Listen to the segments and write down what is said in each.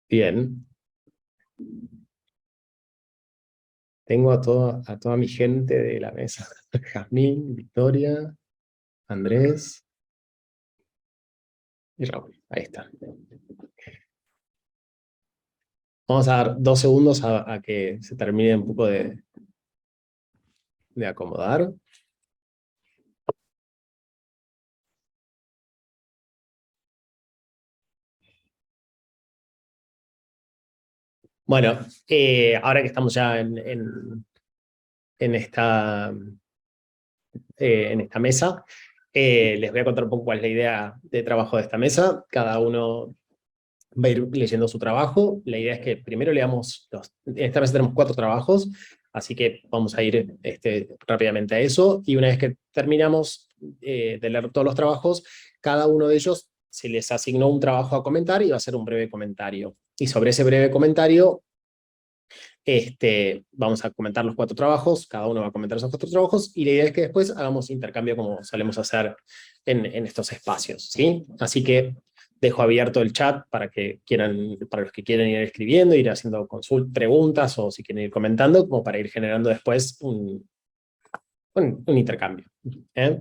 Bien. Tengo a toda mi gente de la mesa. Jazmín, Victoria, Andrés y Raúl. Ahí está. Vamos a dar 2 segundos a que se termine un poco de acomodar. Bueno, ahora que estamos ya en esta mesa, les voy a contar un poco cuál es la idea de trabajo de esta mesa. Cada uno va a ir leyendo su trabajo. La idea es que primero leamos en esta mesa tenemos 4 trabajos, así que vamos a ir rápidamente a eso, y una vez que terminamos de leer todos los trabajos, cada uno de ellos se les asignó un trabajo a comentar y va a ser un breve comentario. Y sobre ese breve comentario, vamos a comentar los 4 trabajos, cada uno va a comentar esos 4 trabajos, y la idea es que después hagamos intercambio como solemos hacer en estos espacios, ¿sí? Así que dejo abierto el chat para los que quieran ir escribiendo, ir haciendo preguntas, o si quieren ir comentando, como para ir generando después un intercambio. ¿Eh?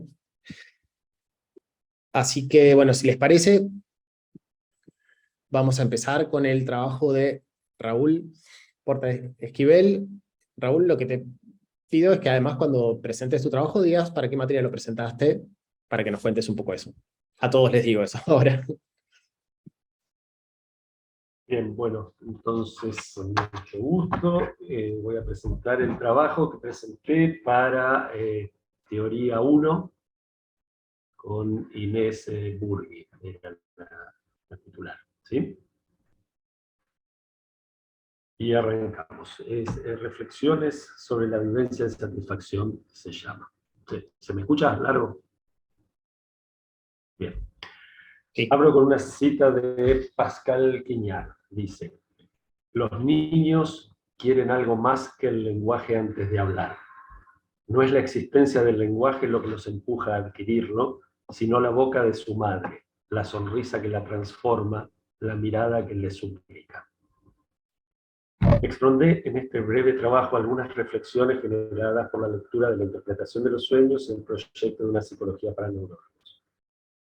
Así que, bueno, si les parece, vamos a empezar con el trabajo de Raúl Porta Esquivel. Raúl, lo que te pido es que además cuando presentes tu trabajo digas para qué materia lo presentaste, para que nos cuentes un poco eso. A todos les digo eso ahora. Bien, bueno, entonces con mucho gusto voy a presentar el trabajo que presenté para Teoría 1 con Inés Burgui, era la titular, ¿sí? Y arrancamos. Reflexiones sobre la vivencia de satisfacción se llama. ¿Se me escucha largo? Bien. Sí. Abro con una cita de Pascal Quignard. Dice: los niños quieren algo más que el lenguaje antes de hablar. No es la existencia del lenguaje lo que los empuja a adquirirlo, sino la boca de su madre, la sonrisa que la transforma, la mirada que le suplica. Expondré en este breve trabajo algunas reflexiones generadas por la lectura de la interpretación de los sueños en el proyecto de una psicología para neurólogos,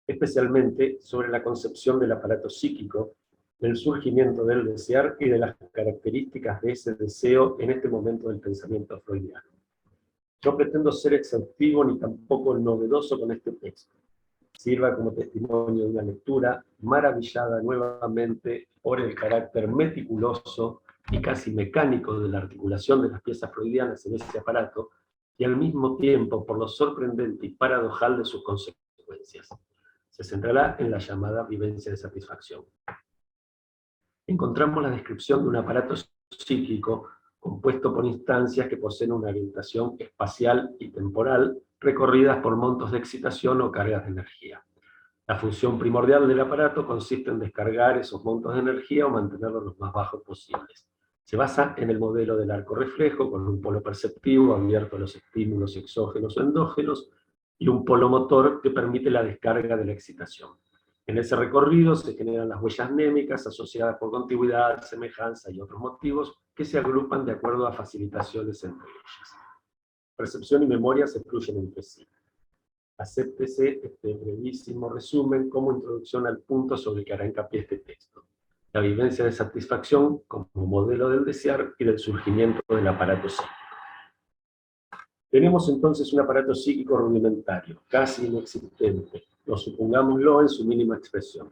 especialmente sobre la concepción del aparato psíquico, del surgimiento del desear y de las características de ese deseo en este momento del pensamiento freudiano. No pretendo ser exhaustivo ni tampoco novedoso con este texto. Sirva como testimonio de una lectura maravillada nuevamente por el carácter meticuloso y casi mecánico de la articulación de las piezas freudianas en ese aparato, y al mismo tiempo por lo sorprendente y paradojal de sus consecuencias. Se centrará en la llamada vivencia de satisfacción. Encontramos la descripción de un aparato psíquico compuesto por instancias que poseen una orientación espacial y temporal, recorridas por montos de excitación o cargas de energía. La función primordial del aparato consiste en descargar esos montos de energía o mantenerlos los más bajos posibles. Se basa en el modelo del arco reflejo, con un polo perceptivo abierto a los estímulos exógenos o endógenos, y un polo motor que permite la descarga de la excitación. En ese recorrido se generan las huellas mnémicas asociadas por contigüidad, semejanza y otros motivos que se agrupan de acuerdo a facilitaciones entre ellas. Percepción y memoria se fluyen entre sí. Acéptese este brevísimo resumen como introducción al punto sobre el que hará hincapié este texto: la vivencia de satisfacción como modelo del desear y del surgimiento del aparato psíquico. Tenemos entonces un aparato psíquico rudimentario, casi inexistente, o supongámoslo en su mínima expresión,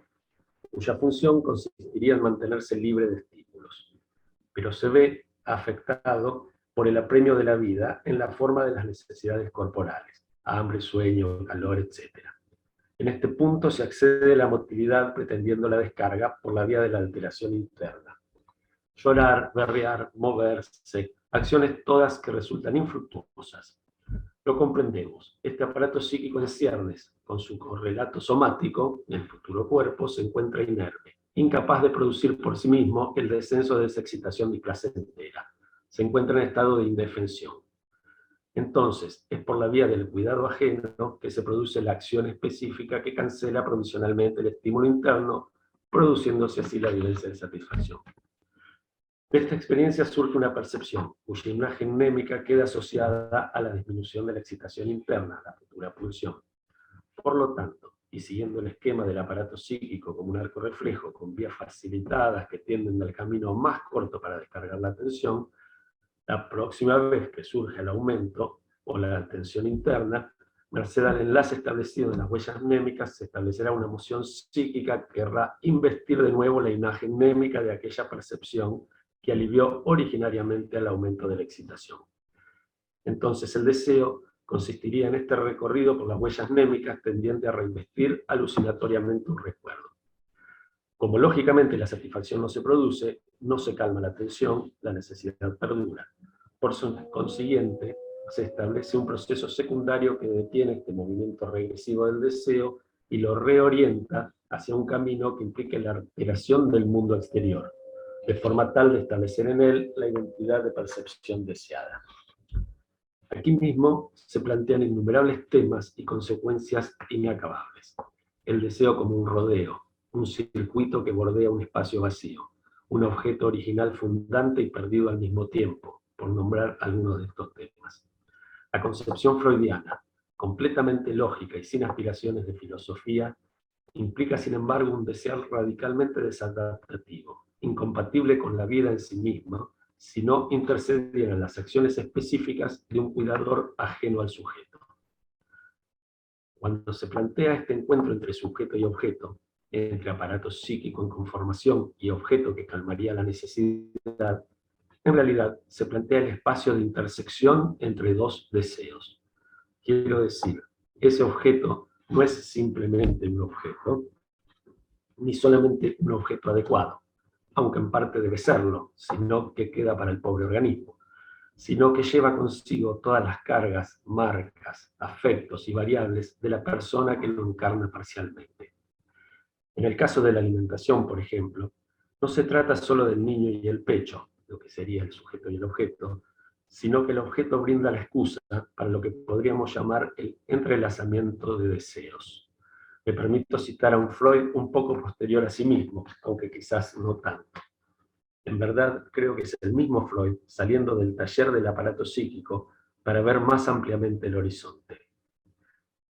cuya función consistiría en mantenerse libre de estímulos, pero se ve afectado por el apremio de la vida en la forma de las necesidades corporales, hambre, sueño, calor, etc. En este punto se accede a la motilidad pretendiendo la descarga por la vía de la alteración interna. Llorar, berrear, moverse, acciones todas que resultan infructuosas. Lo comprendemos. Este aparato psíquico en ciernes, con su correlato somático, el futuro cuerpo, se encuentra inerme, incapaz de producir por sí mismo el descenso de esa excitación displacentera. Se encuentra en estado de indefensión. Entonces, es por la vía del cuidado ajeno que se produce la acción específica que cancela provisionalmente el estímulo interno produciéndose así la vivencia de satisfacción. De esta experiencia surge una percepción, cuya imagen mnémica queda asociada a la disminución de la excitación interna, la futura pulsión. Por lo tanto, y siguiendo el esquema del aparato psíquico como un arco reflejo con vías facilitadas que tienden al camino más corto para descargar la atención, la próxima vez que surge el aumento o la tensión interna, merced al enlace establecido en las huellas mnémicas, se establecerá una emoción psíquica que querrá investir de nuevo la imagen mnémica de aquella percepción que alivió originariamente al aumento de la excitación. Entonces el deseo consistiría en este recorrido por las huellas mnémicas tendiente a reinvestir alucinatoriamente un recuerdo. Como lógicamente la satisfacción no se produce, no se calma la tensión, la necesidad perdura. Por consiguiente, se establece un proceso secundario que detiene este movimiento regresivo del deseo y lo reorienta hacia un camino que implique la alteración del mundo exterior, de forma tal de establecer en él la identidad de percepción deseada. Aquí mismo se plantean innumerables temas y consecuencias inacabables. El deseo como un rodeo, un circuito que bordea un espacio vacío, un objeto original fundante y perdido al mismo tiempo, por nombrar algunos de estos temas. La concepción freudiana, completamente lógica y sin aspiraciones de filosofía, implica sin embargo un deseo radicalmente desadaptativo, incompatible con la vida en sí misma, si no intercedieran las acciones específicas de un cuidador ajeno al sujeto. Cuando se plantea este encuentro entre sujeto y objeto, entre aparato psíquico en conformación y objeto que calmaría la necesidad, en realidad se plantea el espacio de intersección entre dos deseos. Quiero decir, ese objeto no es simplemente un objeto, ni solamente un objeto adecuado, aunque en parte debe serlo, sino que queda para el pobre organismo, sino que lleva consigo todas las cargas, marcas, afectos y variables de la persona que lo encarna parcialmente. En el caso de la alimentación, por ejemplo, no se trata solo del niño y el pecho, lo que sería el sujeto y el objeto, sino que el objeto brinda la excusa para lo que podríamos llamar el entrelazamiento de deseos. Me permito citar a un Freud un poco posterior a sí mismo, aunque quizás no tanto. En verdad, creo que es el mismo Freud saliendo del taller del aparato psíquico para ver más ampliamente el horizonte.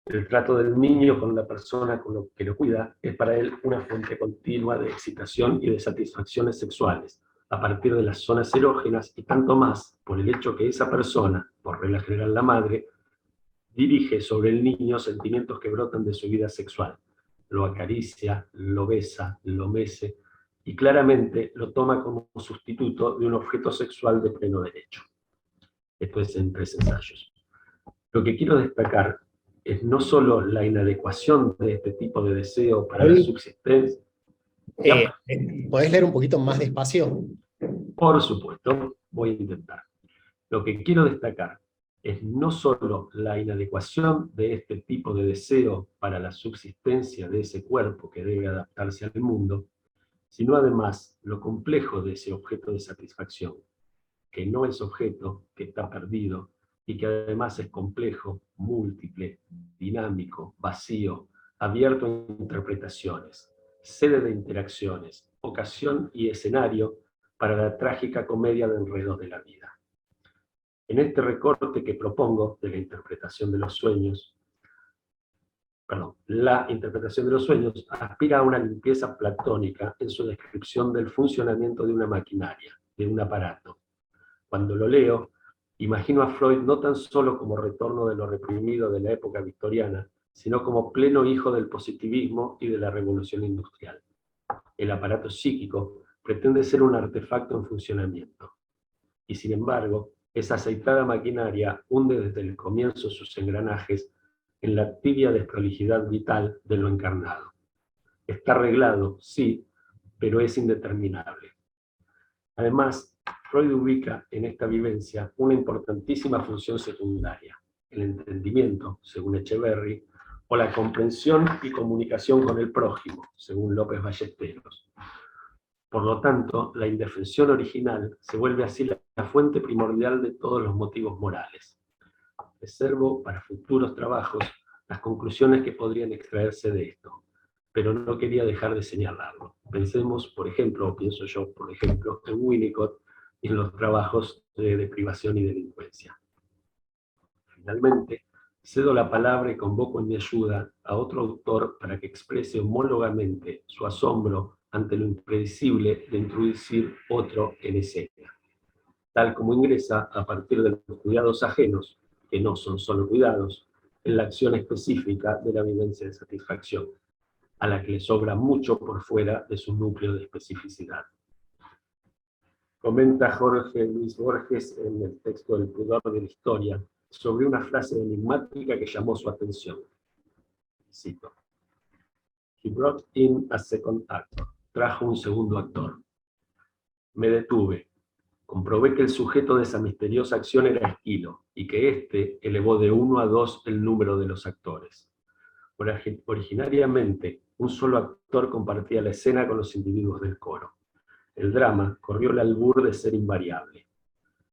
El trato del niño con la persona con lo que lo cuida es para él una fuente continua de excitación y de satisfacciones sexuales, a partir de las zonas erógenas y tanto más por el hecho que esa persona, por regla general la madre, dirige sobre el niño sentimientos que brotan de su vida sexual. Lo acaricia, lo besa, lo mece y claramente lo toma como sustituto de un objeto sexual de pleno derecho. Esto es en 3 ensayos. Lo que quiero destacar es no solo la inadecuación de este tipo de deseo para la subsistencia. ¿Podés leer un poquito más despacio? Por supuesto, voy a intentar. Lo que quiero destacar es no solo la inadecuación de este tipo de deseo para la subsistencia de ese cuerpo que debe adaptarse al mundo, sino además lo complejo de ese objeto de satisfacción, que no es objeto, que está perdido, y que además es complejo, múltiple, dinámico, vacío, abierto a interpretaciones, sede de interacciones, ocasión y escenario para la trágica comedia de enredos de la vida. En este recorte que propongo de la interpretación de los sueños, la interpretación de los sueños aspira a una limpieza platónica en su descripción del funcionamiento de una maquinaria, de un aparato. Cuando lo leo, imagino a Freud no tan solo como retorno de lo reprimido de la época victoriana, sino como pleno hijo del positivismo y de la revolución industrial. El aparato psíquico pretende ser un artefacto en funcionamiento. Y sin embargo, esa aceitada maquinaria hunde desde el comienzo sus engranajes en la tibia desprolijidad vital de lo encarnado. Está arreglado, sí, pero es indeterminable. Además, Freud ubica en esta vivencia una importantísima función secundaria, el entendimiento, según Echeverry, o la comprensión y comunicación con el prójimo, según López Ballesteros. Por lo tanto, la indefensión original se vuelve así la fuente primordial de todos los motivos morales. Reservo para futuros trabajos las conclusiones que podrían extraerse de esto. pero no quería dejar de señalarlo. Pensemos, por ejemplo, o pienso yo, por ejemplo, en Winnicott y en los trabajos de privación y delincuencia. Finalmente, cedo la palabra y convoco en mi ayuda a otro autor para que exprese homólogamente su asombro ante lo impredecible de introducir otro en escena, tal como ingresa a partir de los cuidados ajenos, que no son solo cuidados, en la acción específica de la vivencia de satisfacción, a la que le sobra mucho por fuera de su núcleo de especificidad. Comenta Jorge Luis Borges en el texto del Pudor de la Historia sobre una frase enigmática que llamó su atención. Cito: "He brought in a second actor", trajo un segundo actor. Me detuve, comprobé que el sujeto de esa misteriosa acción era Esquilo, y que éste elevó de 1 a 2 el número de los actores. Originariamente, un solo actor compartía la escena con los individuos del coro. El drama corrió el albur de ser invariable.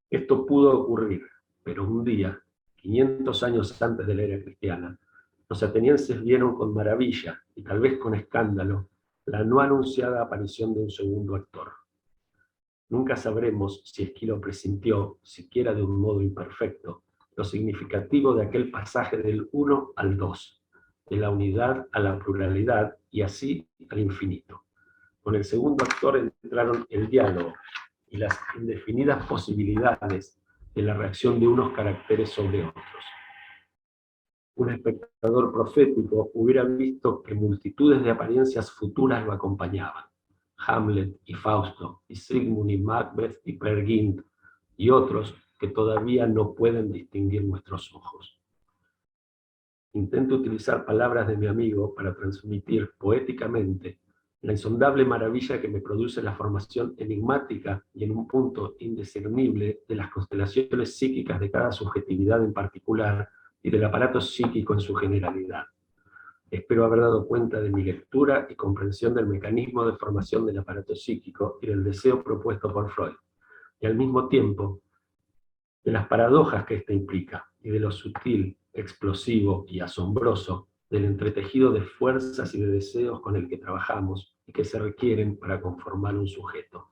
Esto pudo ocurrir, pero un día, 500 años antes de la era cristiana, los atenienses vieron con maravilla, y tal vez con escándalo, la no anunciada aparición de un segundo actor. Nunca sabremos si Esquilo presintió, siquiera de un modo imperfecto, lo significativo de aquel pasaje del 1 al 2, de la unidad a la pluralidad y así al infinito. Con el segundo actor entraron el diálogo y las indefinidas posibilidades de la reacción de unos caracteres sobre otros. Un espectador profético hubiera visto que multitudes de apariencias futuras lo acompañaban. Hamlet y Fausto, y Sigmund y Macbeth y Peer Gynt, y otros que todavía no pueden distinguir nuestros ojos. Intento utilizar palabras de mi amigo para transmitir poéticamente la insondable maravilla que me produce la formación enigmática y en un punto indiscernible de las constelaciones psíquicas de cada subjetividad en particular y del aparato psíquico en su generalidad. Espero haber dado cuenta de mi lectura y comprensión del mecanismo de formación del aparato psíquico y del deseo propuesto por Freud, y al mismo tiempo de las paradojas que éste implica, y de lo sutil, explosivo y asombroso del entretejido de fuerzas y de deseos con el que trabajamos y que se requieren para conformar un sujeto.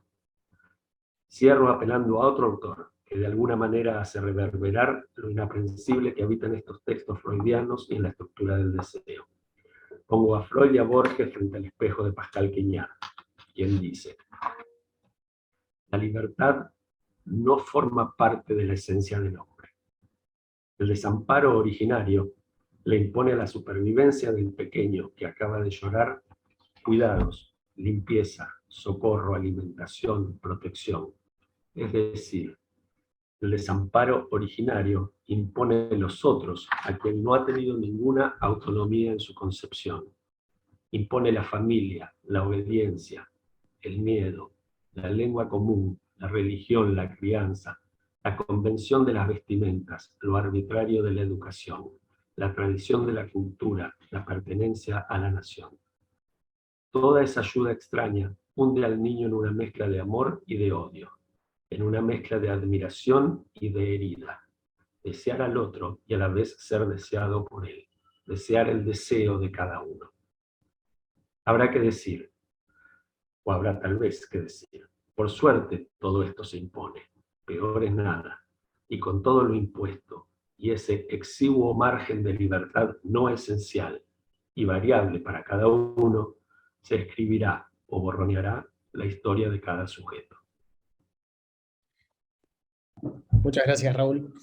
Cierro apelando a otro autor, que de alguna manera hace reverberar lo inaprensible que habita en estos textos freudianos y en la estructura del deseo. Pongo a Freud y a Borges frente al espejo de Pascal Quignard, quien dice: la libertad no forma parte de la esencia del hombre. El desamparo originario le impone a la supervivencia del pequeño que acaba de llorar cuidados, limpieza, socorro, alimentación, protección. Es decir, el desamparo originario impone los otros a quien no ha tenido ninguna autonomía en su concepción. Impone la familia, la obediencia, el miedo, la lengua común, la religión, la crianza, la convención de las vestimentas, lo arbitrario de la educación, la tradición de la cultura, la pertenencia a la nación. Toda esa ayuda extraña hunde al niño en una mezcla de amor y de odio, en una mezcla de admiración y de herida. Desear al otro y a la vez ser deseado por él. Desear el deseo de cada uno. Habrá que decir, o habrá tal vez que decir: por suerte todo esto se impone, peor es nada, y con todo lo impuesto, y ese exiguo margen de libertad no esencial y variable para cada uno, se escribirá o borroneará la historia de cada sujeto. Muchas gracias, Raúl.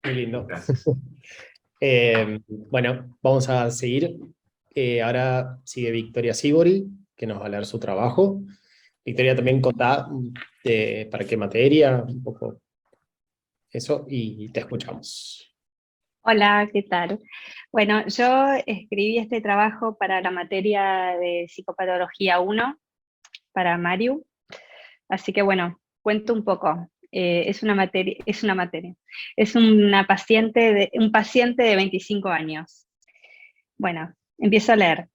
Muy lindo. Gracias. Bueno, vamos a seguir. Ahora sigue Victoria Sibori, que nos va a leer su trabajo. Victoria, también contá para qué materia, un poco eso, y te escuchamos. Hola, ¿qué tal? Bueno, yo escribí este trabajo para la materia de Psicopatología 1, para Mariu. Así que bueno, cuento un poco. Es un paciente de 25 años. Bueno, empiezo a leer.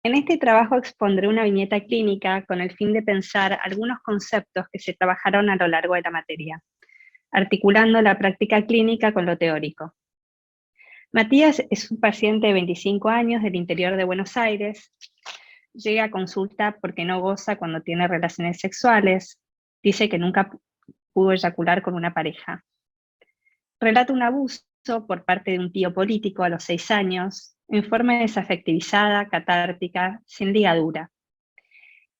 En este trabajo expondré una viñeta clínica con el fin de pensar algunos conceptos que se trabajaron a lo largo de la materia, articulando la práctica clínica con lo teórico. Matías es un paciente de 25 años del interior de Buenos Aires. Llega a consulta porque no goza cuando tiene relaciones sexuales. Dice que nunca pudo eyacular con una pareja. Relata un abuso por parte de un tío político a los 6 años, en forma desafectivizada, catártica, sin ligadura.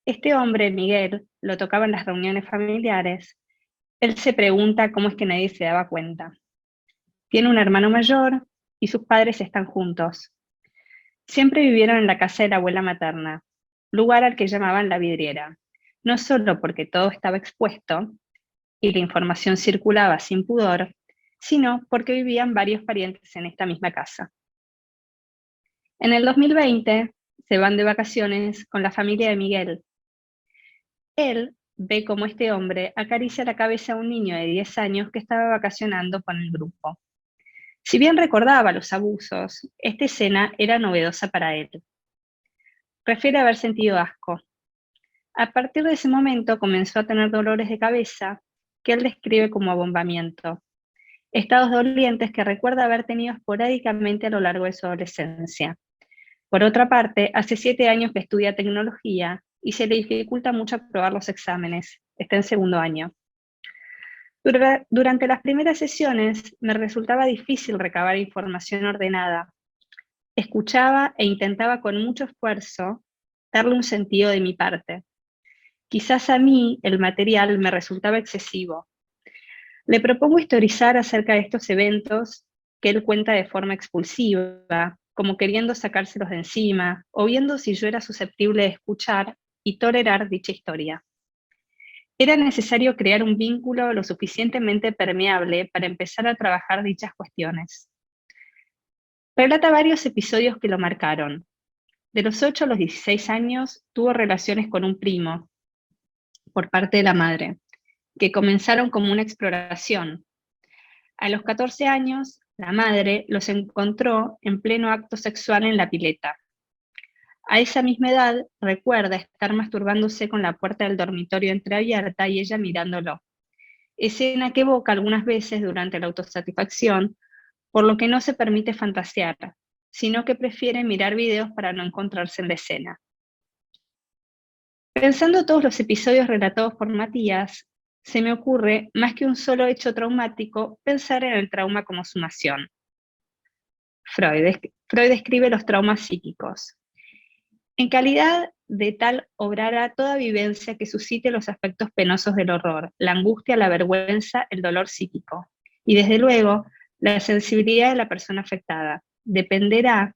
Este hombre, Miguel, lo tocaba en las reuniones familiares. Él se pregunta cómo es que nadie se daba cuenta. Tiene un hermano mayor y sus padres están juntos. Siempre vivieron en la casa de la abuela materna, lugar al que llamaban la vidriera, no solo porque todo estaba expuesto y la información circulaba sin pudor, sino porque vivían varios parientes en esta misma casa. En el 2020 se van de vacaciones con la familia de Miguel. Él ve cómo este hombre acaricia la cabeza a un niño de 10 años que estaba vacacionando con el grupo. Si bien recordaba los abusos, esta escena era novedosa para él. Refiere haber sentido asco. A partir de ese momento comenzó a tener dolores de cabeza que él describe como abombamiento, estados dolientes que recuerda haber tenido esporádicamente a lo largo de su adolescencia. Por otra parte, hace 7 años que estudia tecnología y se le dificulta mucho aprobar los exámenes. Está en segundo año. Durante las primeras sesiones me resultaba difícil recabar información ordenada. Escuchaba e intentaba con mucho esfuerzo darle un sentido de mi parte. Quizás a mí el material me resultaba excesivo. Le propongo historizar acerca de estos eventos que él cuenta de forma expulsiva, como queriendo sacárselos de encima, o viendo si yo era susceptible de escuchar y tolerar dicha historia. Era necesario crear un vínculo lo suficientemente permeable para empezar a trabajar dichas cuestiones. Relata varios episodios que lo marcaron. De los 8 a los 16 años tuvo relaciones con un primo, por parte de la madre, que comenzaron como una exploración. A los 14 años, la madre los encontró en pleno acto sexual en la pileta. A esa misma edad, recuerda estar masturbándose con la puerta del dormitorio entreabierta y ella mirándolo. Escena que evoca algunas veces durante la autosatisfacción, por lo que no se permite fantasear, sino que prefiere mirar videos para no encontrarse en la escena. Pensando todos los episodios relatados por Matías, se me ocurre, más que un solo hecho traumático, pensar en el trauma como sumación. Freud describe los traumas psíquicos. En calidad de tal obrará toda vivencia que suscite los aspectos penosos del horror, la angustia, la vergüenza, el dolor psíquico. Y desde luego, la sensibilidad de la persona afectada. Dependerá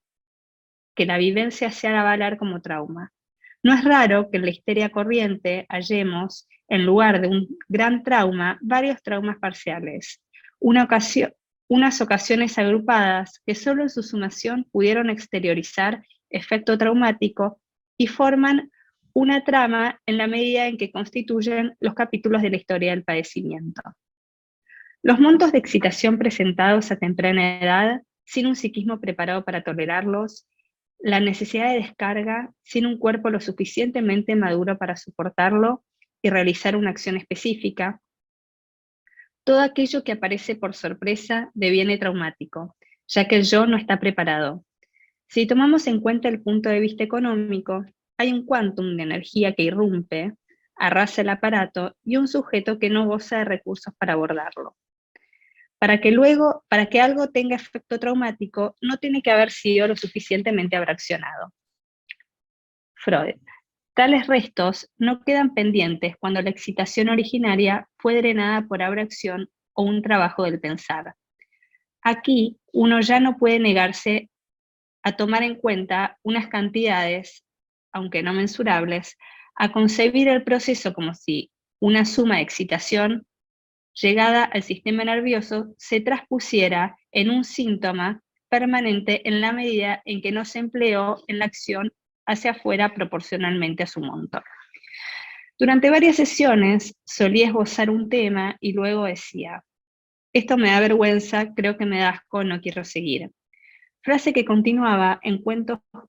que la vivencia se haga valer como trauma. No es raro que en la histeria corriente hallemos, en lugar de un gran trauma, varios traumas parciales. Unas ocasiones agrupadas que solo en su sumación pudieron exteriorizar efecto traumático y forman una trama en la medida en que constituyen los capítulos de la historia del padecimiento. Los montos de excitación presentados a temprana edad, sin un psiquismo preparado para tolerarlos, la necesidad de descarga sin un cuerpo lo suficientemente maduro para soportarlo y realizar una acción específica, todo aquello que aparece por sorpresa deviene traumático, ya que el yo no está preparado. Si tomamos en cuenta el punto de vista económico, hay un quantum de energía que irrumpe, arrasa el aparato y un sujeto que no goza de recursos para abordarlo. Para que algo tenga efecto traumático, no tiene que haber sido lo suficientemente abraccionado. Freud. Tales restos no quedan pendientes cuando la excitación originaria fue drenada por abracción o un trabajo del pensar. Aquí uno ya no puede negarse a tomar en cuenta unas cantidades, aunque no mensurables, a concebir el proceso como si una suma de excitación llegada al sistema nervioso se transpusiera en un síntoma permanente en la medida en que no se empleó en la acción hacia afuera proporcionalmente a su monto. Durante varias sesiones solía esbozar un tema y luego decía: esto me da vergüenza, creo que me da asco, no quiero seguir. Frase que continuaba en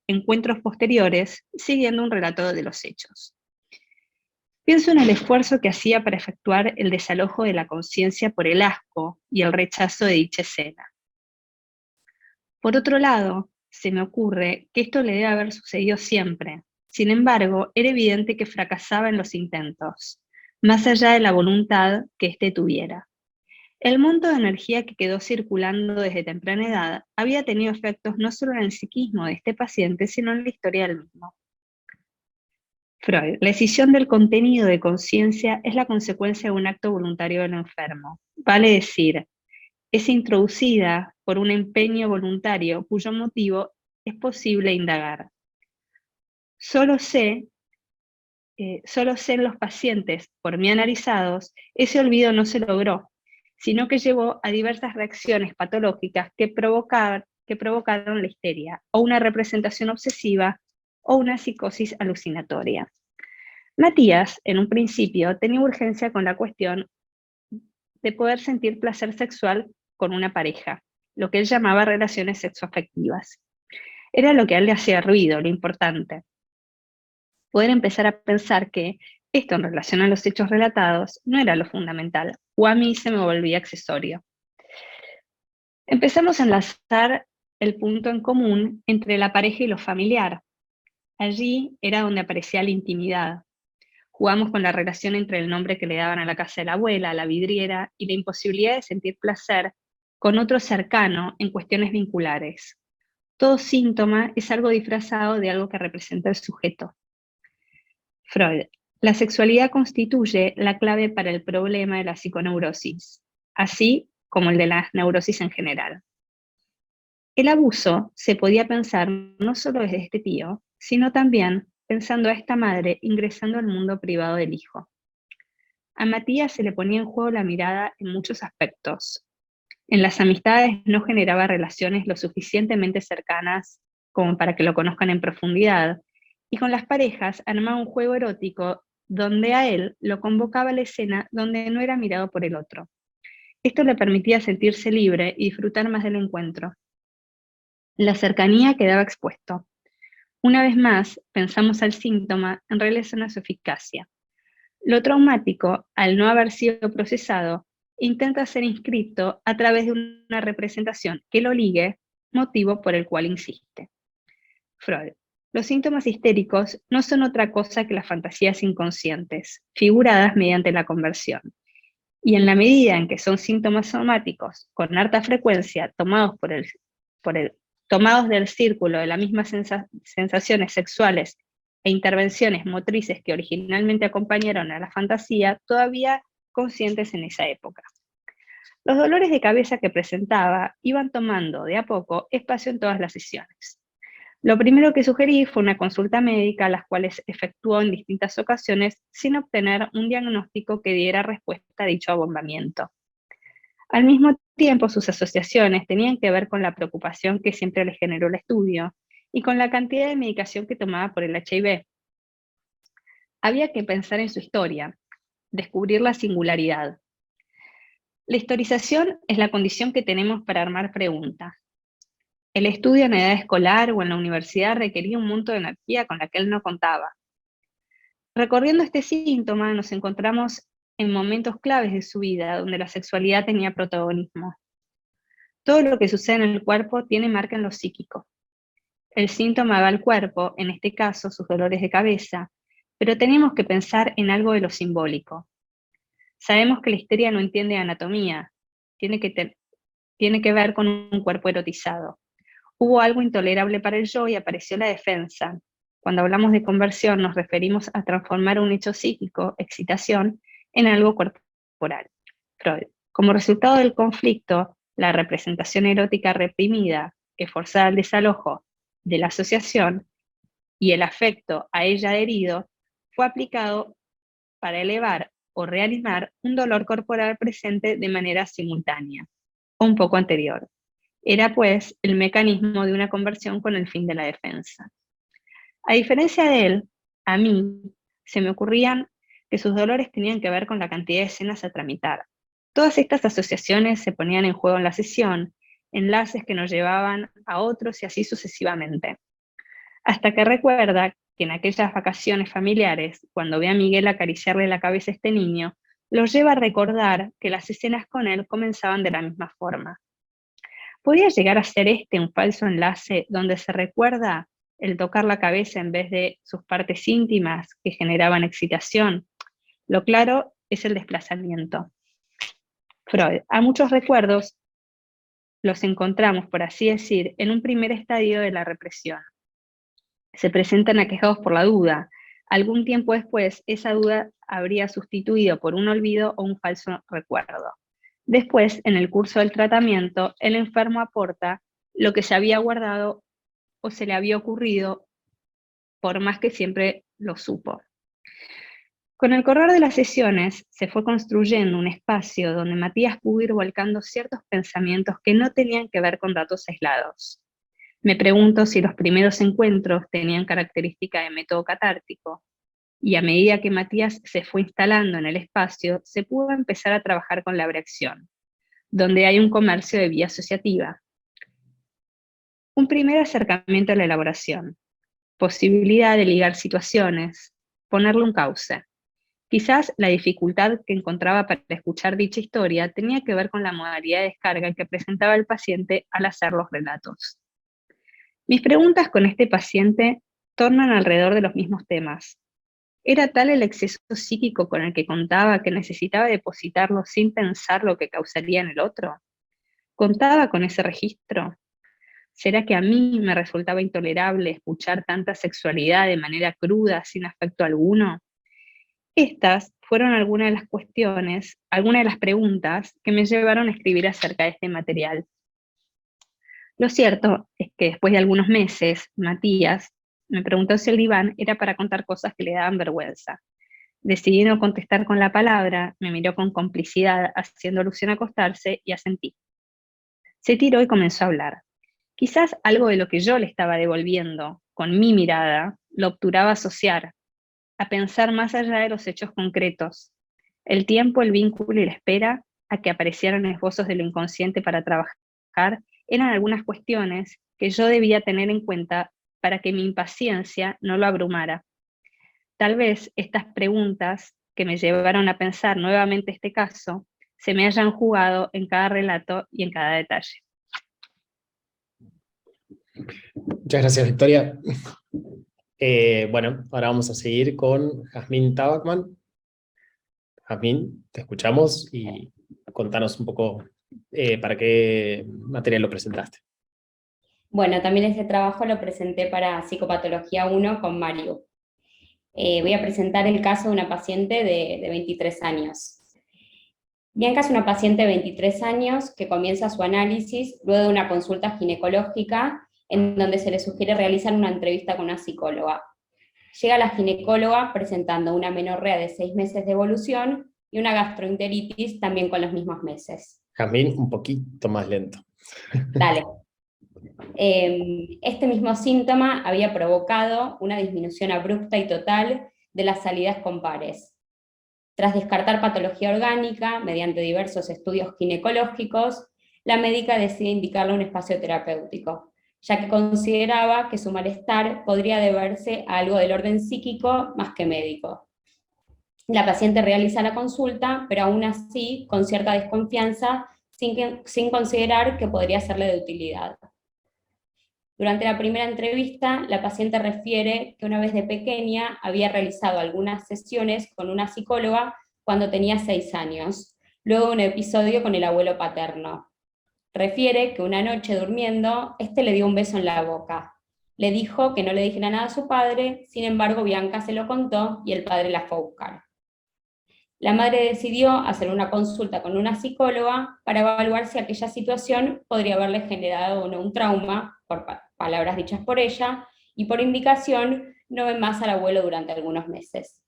encuentros posteriores, siguiendo un relato de los hechos. Pienso en el esfuerzo que hacía para efectuar el desalojo de la conciencia por el asco y el rechazo de dicha escena. Por otro lado, se me ocurre que esto le debe haber sucedido siempre. Sin embargo, era evidente que fracasaba en los intentos, más allá de la voluntad que éste tuviera. El monto de energía que quedó circulando desde temprana edad había tenido efectos no solo en el psiquismo de este paciente, sino en la historia del mismo. Freud, la escisión del contenido de conciencia es la consecuencia de un acto voluntario del enfermo. Vale decir, es introducida por un empeño voluntario cuyo motivo es posible indagar. Solo sé en los pacientes por mí analizados, ese olvido no se logró, sino que llevó a diversas reacciones patológicas que provocaron la histeria, o una representación obsesiva, o una psicosis alucinatoria. Matías, en un principio, tenía urgencia con la cuestión de poder sentir placer sexual con una pareja, lo que él llamaba relaciones sexoafectivas. Era lo que a él le hacía ruido, lo importante. Poder empezar a pensar que esto en relación a los hechos relatados no era lo fundamental, o a mí se me volvía accesorio. Empezamos a enlazar el punto en común entre la pareja y lo familiar. Allí era donde aparecía la intimidad. Jugamos con la relación entre el nombre que le daban a la casa de la abuela, a la vidriera, y la imposibilidad de sentir placer con otro cercano en cuestiones vinculares. Todo síntoma es algo disfrazado de algo que representa el sujeto. Freud. La sexualidad constituye la clave para el problema de la psiconeurosis, así como el de la neurosis en general. El abuso se podía pensar no solo desde este tío, sino también pensando a esta madre ingresando al mundo privado del hijo. A Matías se le ponía en juego la mirada en muchos aspectos. En las amistades no generaba relaciones lo suficientemente cercanas como para que lo conozcan en profundidad, y con las parejas armaba un juego erótico donde a él lo convocaba a la escena donde no era mirado por el otro. Esto le permitía sentirse libre y disfrutar más del encuentro. La cercanía quedaba expuesto. Una vez más, pensamos al síntoma en relación a su eficacia. Lo traumático, al no haber sido procesado, intenta ser inscrito a través de una representación que lo ligue, motivo por el cual insiste. Freud. Los síntomas histéricos no son otra cosa que las fantasías inconscientes, figuradas mediante la conversión. Y en la medida en que son síntomas somáticos con harta frecuencia tomados tomados del círculo de las mismas sensaciones sexuales e intervenciones motrices que originalmente acompañaron a la fantasía, todavía conscientes en esa época. Los dolores de cabeza que presentaba iban tomando de a poco espacio en todas las sesiones. Lo primero que sugerí fue una consulta médica, las cuales efectuó en distintas ocasiones sin obtener un diagnóstico que diera respuesta a dicho abombamiento. Al mismo tiempo, sus asociaciones tenían que ver con la preocupación que siempre le generó el estudio y con la cantidad de medicación que tomaba por el HIV. Había que pensar en su historia, descubrir la singularidad. La historización es la condición que tenemos para armar preguntas. El estudio en edad escolar o en la universidad requería un monto de energía con la que él no contaba. Recorriendo este síntoma, nos encontramos en momentos claves de su vida donde la sexualidad tenía protagonismo. Todo lo que sucede en el cuerpo tiene marca en lo psíquico. El síntoma va al cuerpo, en este caso sus dolores de cabeza, pero tenemos que pensar en algo de lo simbólico. Sabemos que la histeria no entiende anatomía, tiene que ver con un cuerpo erotizado. Hubo algo intolerable para el yo y apareció la defensa. Cuando hablamos de conversión nos referimos a transformar un hecho psíquico, excitación, en algo corporal. Freud. Como resultado del conflicto, la representación erótica reprimida, que forzaba el desalojo de la asociación y el afecto a ella adherido, fue aplicado para elevar o reanimar un dolor corporal presente de manera simultánea, o un poco anterior. Era, pues, el mecanismo de una conversión con el fin de la defensa. A diferencia de él, a mí se me ocurrían que sus dolores tenían que ver con la cantidad de escenas a tramitar. Todas estas asociaciones se ponían en juego en la sesión, enlaces que nos llevaban a otros y así sucesivamente. Hasta que recuerda que en aquellas vacaciones familiares, cuando ve a Miguel acariciarle la cabeza a este niño, lo lleva a recordar que las escenas con él comenzaban de la misma forma. ¿Podía llegar a ser este un falso enlace donde se recuerda el tocar la cabeza en vez de sus partes íntimas que generaban excitación? Lo claro es el desplazamiento. Freud, a muchos recuerdos los encontramos, por así decir, en un primer estadio de la represión. Se presentan aquejados por la duda. Algún tiempo después, esa duda habría sustituido por un olvido o un falso recuerdo. Después, en el curso del tratamiento, el enfermo aporta lo que se había guardado o se le había ocurrido, por más que siempre lo supo. Con el correr de las sesiones, se fue construyendo un espacio donde Matías pudo ir volcando ciertos pensamientos que no tenían que ver con datos aislados. Me pregunto si los primeros encuentros tenían característica de método catártico, y a medida que Matías se fue instalando en el espacio, se pudo empezar a trabajar con la abreacción, donde hay un comercio de vía asociativa. Un primer acercamiento a la elaboración, posibilidad de ligar situaciones, ponerle un cauce. Quizás la dificultad que encontraba para escuchar dicha historia tenía que ver con la modalidad de descarga que presentaba el paciente al hacer los relatos. Mis preguntas con este paciente tornan alrededor de los mismos temas. ¿Era tal el exceso psíquico con el que contaba que necesitaba depositarlo sin pensar lo que causaría en el otro? ¿Contaba con ese registro? ¿Será que a mí me resultaba intolerable escuchar tanta sexualidad de manera cruda, sin afecto alguno? Estas fueron algunas de las cuestiones, algunas de las preguntas que me llevaron a escribir acerca de este material. Lo cierto es que después de algunos meses, Matías me preguntó si el diván era para contar cosas que le daban vergüenza. Decidí no contestar con la palabra, me miró con complicidad, haciendo alusión a acostarse, y asentí. Se tiró y comenzó a hablar. Quizás algo de lo que yo le estaba devolviendo, con mi mirada, lo obturaba a asociar, a pensar más allá de los hechos concretos. El tiempo, el vínculo y la espera a que aparecieran esbozos de lo inconsciente para trabajar eran algunas cuestiones que yo debía tener en cuenta para que mi impaciencia no lo abrumara. Tal vez estas preguntas que me llevaron a pensar nuevamente este caso se me hayan jugado en cada relato y en cada detalle. Muchas gracias, Victoria. Bueno, ahora vamos a seguir con Jazmín Tabacman. Jazmín, te escuchamos y contanos un poco para qué material lo presentaste. Bueno, también este trabajo lo presenté para Psicopatología 1 con Mariu. Voy a presentar el caso de una paciente de 23 años. Bianca es una paciente de 23 años que comienza su análisis luego de una consulta ginecológica en donde se le sugiere realizar una entrevista con una psicóloga. Llega la ginecóloga presentando una menorrea de 6 meses de evolución y una gastroenteritis también con los mismos meses. Jazmín, un poquito más lento. Dale. Este mismo síntoma había provocado una disminución abrupta y total de las salidas con pares. Tras descartar patología orgánica mediante diversos estudios ginecológicos, la médica decide indicarle un espacio terapéutico, ya que consideraba que su malestar podría deberse a algo del orden psíquico más que médico. La paciente realiza la consulta, pero aún así con cierta desconfianza, sin considerar que podría serle de utilidad. Durante la primera entrevista, la paciente refiere que una vez de pequeña había realizado algunas sesiones con una psicóloga cuando tenía 6 años, luego de un episodio con el abuelo paterno. Refiere que una noche durmiendo, este le dio un beso en la boca. Le dijo que no le dijera nada a su padre, sin embargo Bianca se lo contó y el padre la fue a buscar. La madre decidió hacer una consulta con una psicóloga para evaluar si aquella situación podría haberle generado o no un trauma, por palabras dichas por ella, y por indicación no ve más al abuelo durante algunos meses.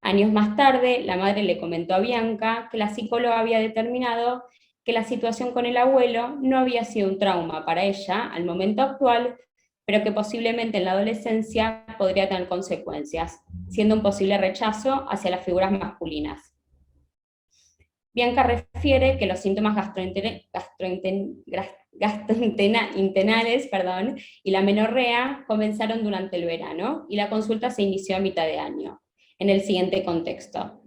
Años más tarde, la madre le comentó a Bianca que la psicóloga había determinado que la situación con el abuelo no había sido un trauma para ella al momento actual, pero que posiblemente en la adolescencia podría tener consecuencias, siendo un posible rechazo hacia las figuras masculinas. Bianca refiere que los síntomas gastrointestinales y la menorrea comenzaron durante el verano y la consulta se inició a mitad de año, en el siguiente contexto.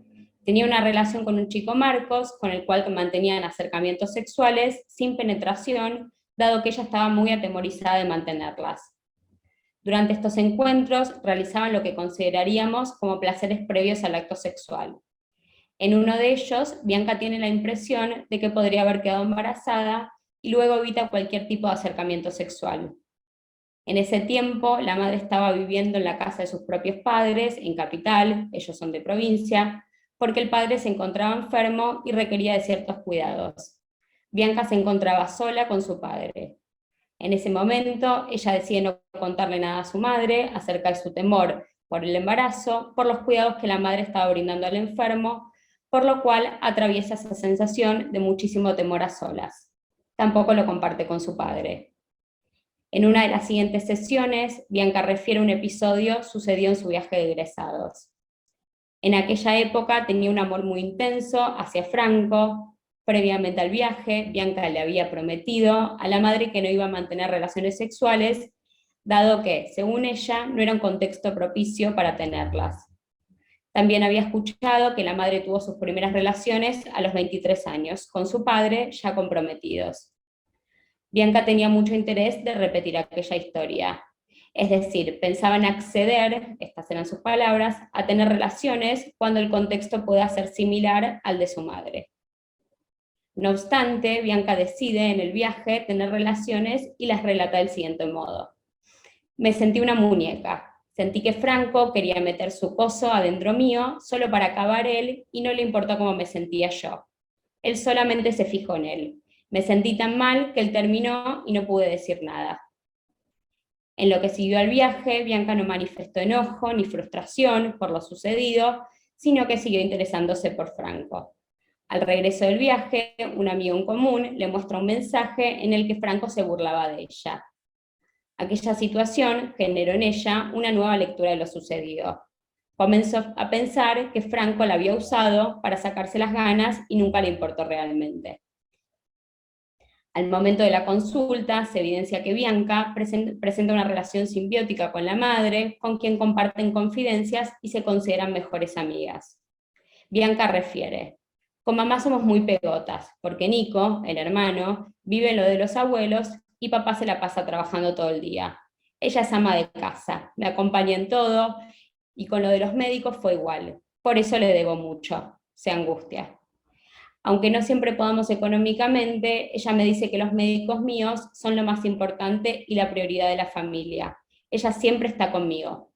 Tenía una relación con un chico Marcos, con el cual mantenían acercamientos sexuales sin penetración, dado que ella estaba muy atemorizada de mantenerlas. Durante estos encuentros realizaban lo que consideraríamos como placeres previos al acto sexual. En uno de ellos, Bianca tiene la impresión de que podría haber quedado embarazada y luego evita cualquier tipo de acercamiento sexual. En ese tiempo, la madre estaba viviendo en la casa de sus propios padres, en Capital, ellos son de provincia, porque el padre se encontraba enfermo y requería de ciertos cuidados. Bianca se encontraba sola con su padre. En ese momento, ella decide no contarle nada a su madre acerca de su temor por el embarazo, por los cuidados que la madre estaba brindando al enfermo, por lo cual atraviesa esa sensación de muchísimo temor a solas. Tampoco lo comparte con su padre. En una de las siguientes sesiones, Bianca refiere un episodio sucedió en su viaje de egresados. En aquella época tenía un amor muy intenso hacia Franco. Previamente al viaje, Bianca le había prometido a la madre que no iba a mantener relaciones sexuales, dado que, según ella, no era un contexto propicio para tenerlas. También había escuchado que la madre tuvo sus primeras relaciones a los 23 años, con su padre ya comprometidos. Bianca tenía mucho interés de repetir aquella historia. Es decir, pensaba en acceder, estas eran sus palabras, a tener relaciones cuando el contexto pueda ser similar al de su madre. No obstante, Bianca decide en el viaje tener relaciones y las relata del siguiente modo. Me sentí una muñeca. Sentí que Franco quería meter su coso adentro mío solo para acabar él y no le importó cómo me sentía yo. Él solamente se fijó en él. Me sentí tan mal que él terminó y no pude decir nada. En lo que siguió al viaje, Bianca no manifestó enojo ni frustración por lo sucedido, sino que siguió interesándose por Franco. Al regreso del viaje, un amigo en común le muestra un mensaje en el que Franco se burlaba de ella. Aquella situación generó en ella una nueva lectura de lo sucedido. Comenzó a pensar que Franco la había usado para sacarse las ganas y nunca le importó realmente. Al momento de la consulta, se evidencia que Bianca presenta una relación simbiótica con la madre, con quien comparten confidencias y se consideran mejores amigas. Bianca refiere: con mamá somos muy pegotas, porque Nico, el hermano, vive en lo de los abuelos y papá se la pasa trabajando todo el día. Ella es ama de casa, me acompaña en todo, y con lo de los médicos fue igual. Por eso le debo mucho, se angustia. Aunque no siempre podamos económicamente, ella me dice que los médicos míos son lo más importante y la prioridad de la familia. Ella siempre está conmigo.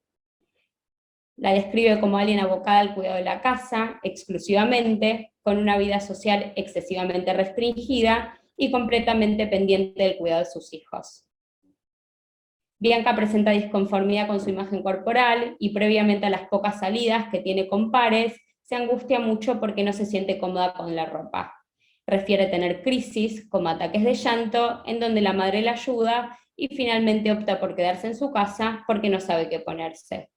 La describe como alguien abocada al cuidado de la casa, exclusivamente, con una vida social excesivamente restringida y completamente pendiente del cuidado de sus hijos. Bianca presenta disconformidad con su imagen corporal y previamente a las pocas salidas que tiene con pares, se angustia mucho porque no se siente cómoda con la ropa. Refiere tener crisis, como ataques de llanto, en donde la madre la ayuda y finalmente opta por quedarse en su casa porque no sabe qué ponerse.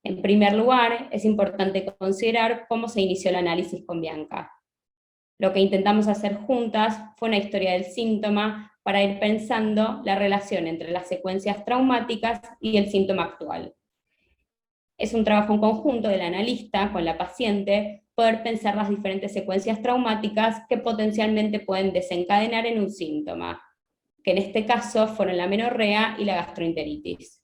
En primer lugar, es importante considerar cómo se inició el análisis con Bianca. Lo que intentamos hacer juntas fue una historia del síntoma para ir pensando la relación entre las secuencias traumáticas y el síntoma actual. Es un trabajo en conjunto del analista con la paciente poder pensar las diferentes secuencias traumáticas que potencialmente pueden desencadenar en un síntoma, que en este caso fueron la amenorrea y la gastroenteritis.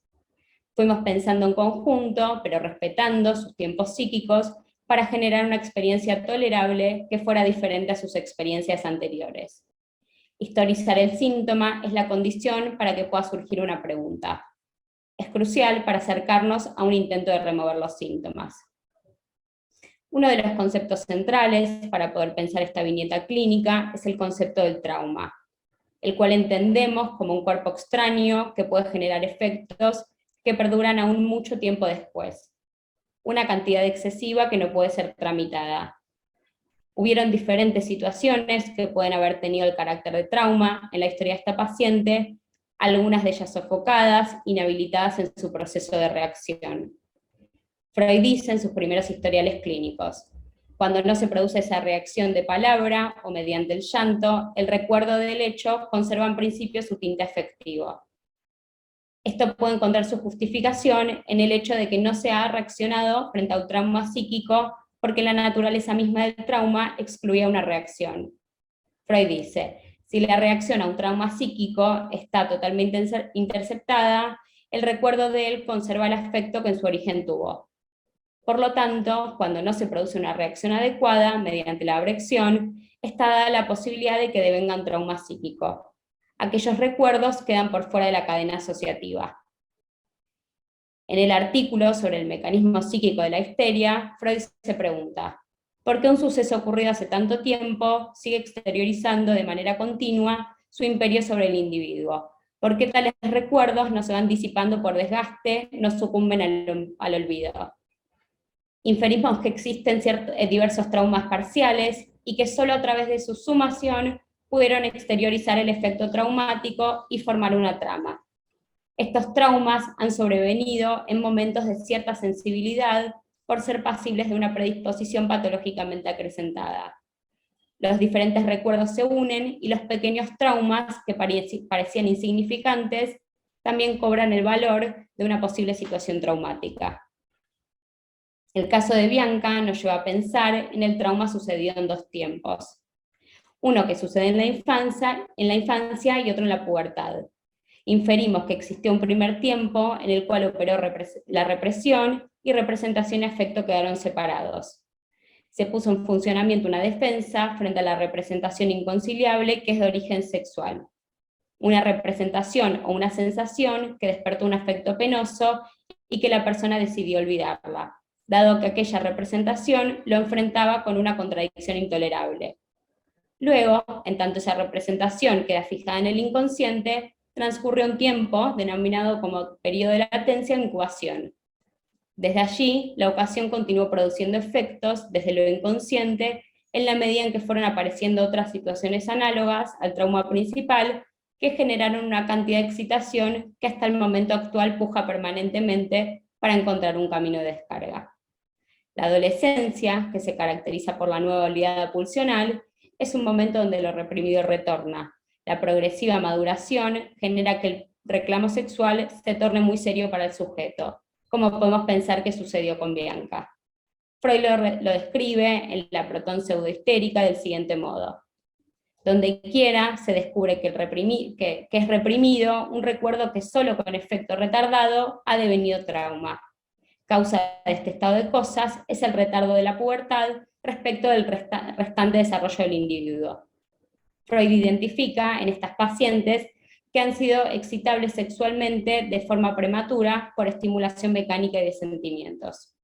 Fuimos pensando en conjunto, pero respetando sus tiempos psíquicos, para generar una experiencia tolerable que fuera diferente a sus experiencias anteriores. Historizar el síntoma es la condición para que pueda surgir una pregunta. Es crucial para acercarnos a un intento de remover los síntomas. Uno de los conceptos centrales para poder pensar esta viñeta clínica es el concepto del trauma, el cual entendemos como un cuerpo extraño que puede generar efectos que perduran aún mucho tiempo después. Una cantidad excesiva que no puede ser tramitada. Hubieron diferentes situaciones que pueden haber tenido el carácter de trauma en la historia de esta paciente, algunas de ellas sofocadas, inhabilitadas en su proceso de reacción. Freud dice en sus primeros historiales clínicos: cuando no se produce esa reacción de palabra o mediante el llanto, el recuerdo del hecho conserva en principio su tinte afectivo. Esto puede encontrar su justificación en el hecho de que no se ha reaccionado frente a un trauma psíquico porque la naturaleza misma del trauma excluía una reacción. Freud dice, si la reacción a un trauma psíquico está totalmente interceptada, el recuerdo de él conserva el afecto que en su origen tuvo. Por lo tanto, cuando no se produce una reacción adecuada mediante la abrección, está dada la posibilidad de que devenga un trauma psíquico. Aquellos recuerdos quedan por fuera de la cadena asociativa. En el artículo sobre el mecanismo psíquico de la histeria, Freud se pregunta, ¿por qué un suceso ocurrido hace tanto tiempo sigue exteriorizando de manera continua su imperio sobre el individuo? ¿Por qué tales recuerdos no se van disipando por desgaste, no sucumben al olvido? Inferimos que existen diversos traumas parciales y que solo a través de su sumación pudieron exteriorizar el efecto traumático y formar una trama. Estos traumas han sobrevenido en momentos de cierta sensibilidad por ser pasibles de una predisposición patológicamente acrecentada. Los diferentes recuerdos se unen y los pequeños traumas que parecían insignificantes también cobran el valor de una posible situación traumática. El caso de Bianca nos lleva a pensar en el trauma sucedido en dos tiempos. Uno que sucede en la infancia y otro en la pubertad. Inferimos que existió un primer tiempo en el cual operó la represión y representación y afecto quedaron separados. Se puso en funcionamiento una defensa frente a la representación inconciliable que es de origen sexual. Una representación o una sensación que despertó un afecto penoso y que la persona decidió olvidarla, dado que aquella representación lo enfrentaba con una contradicción intolerable. Luego, en tanto esa representación queda fijada en el inconsciente, transcurre un tiempo denominado como periodo de latencia o incubación. Desde allí, la ocasión continuó produciendo efectos desde lo inconsciente en la medida en que fueron apareciendo otras situaciones análogas al trauma principal que generaron una cantidad de excitación que hasta el momento actual puja permanentemente para encontrar un camino de descarga. La adolescencia, que se caracteriza por la nueva oleada pulsional, es un momento donde lo reprimido retorna. La progresiva maduración genera que el reclamo sexual se torne muy serio para el sujeto, como podemos pensar que sucedió con Bianca. Freud lo describe en la protón pseudohistérica del siguiente modo. Donde quiera se descubre que es reprimido un recuerdo que solo con efecto retardado ha devenido trauma. Causa de este estado de cosas es el retardo de la pubertad respecto del restante desarrollo del individuo. Freud identifica en estas pacientes que han sido excitables sexualmente de forma prematura por estimulación mecánica y de sentimientos.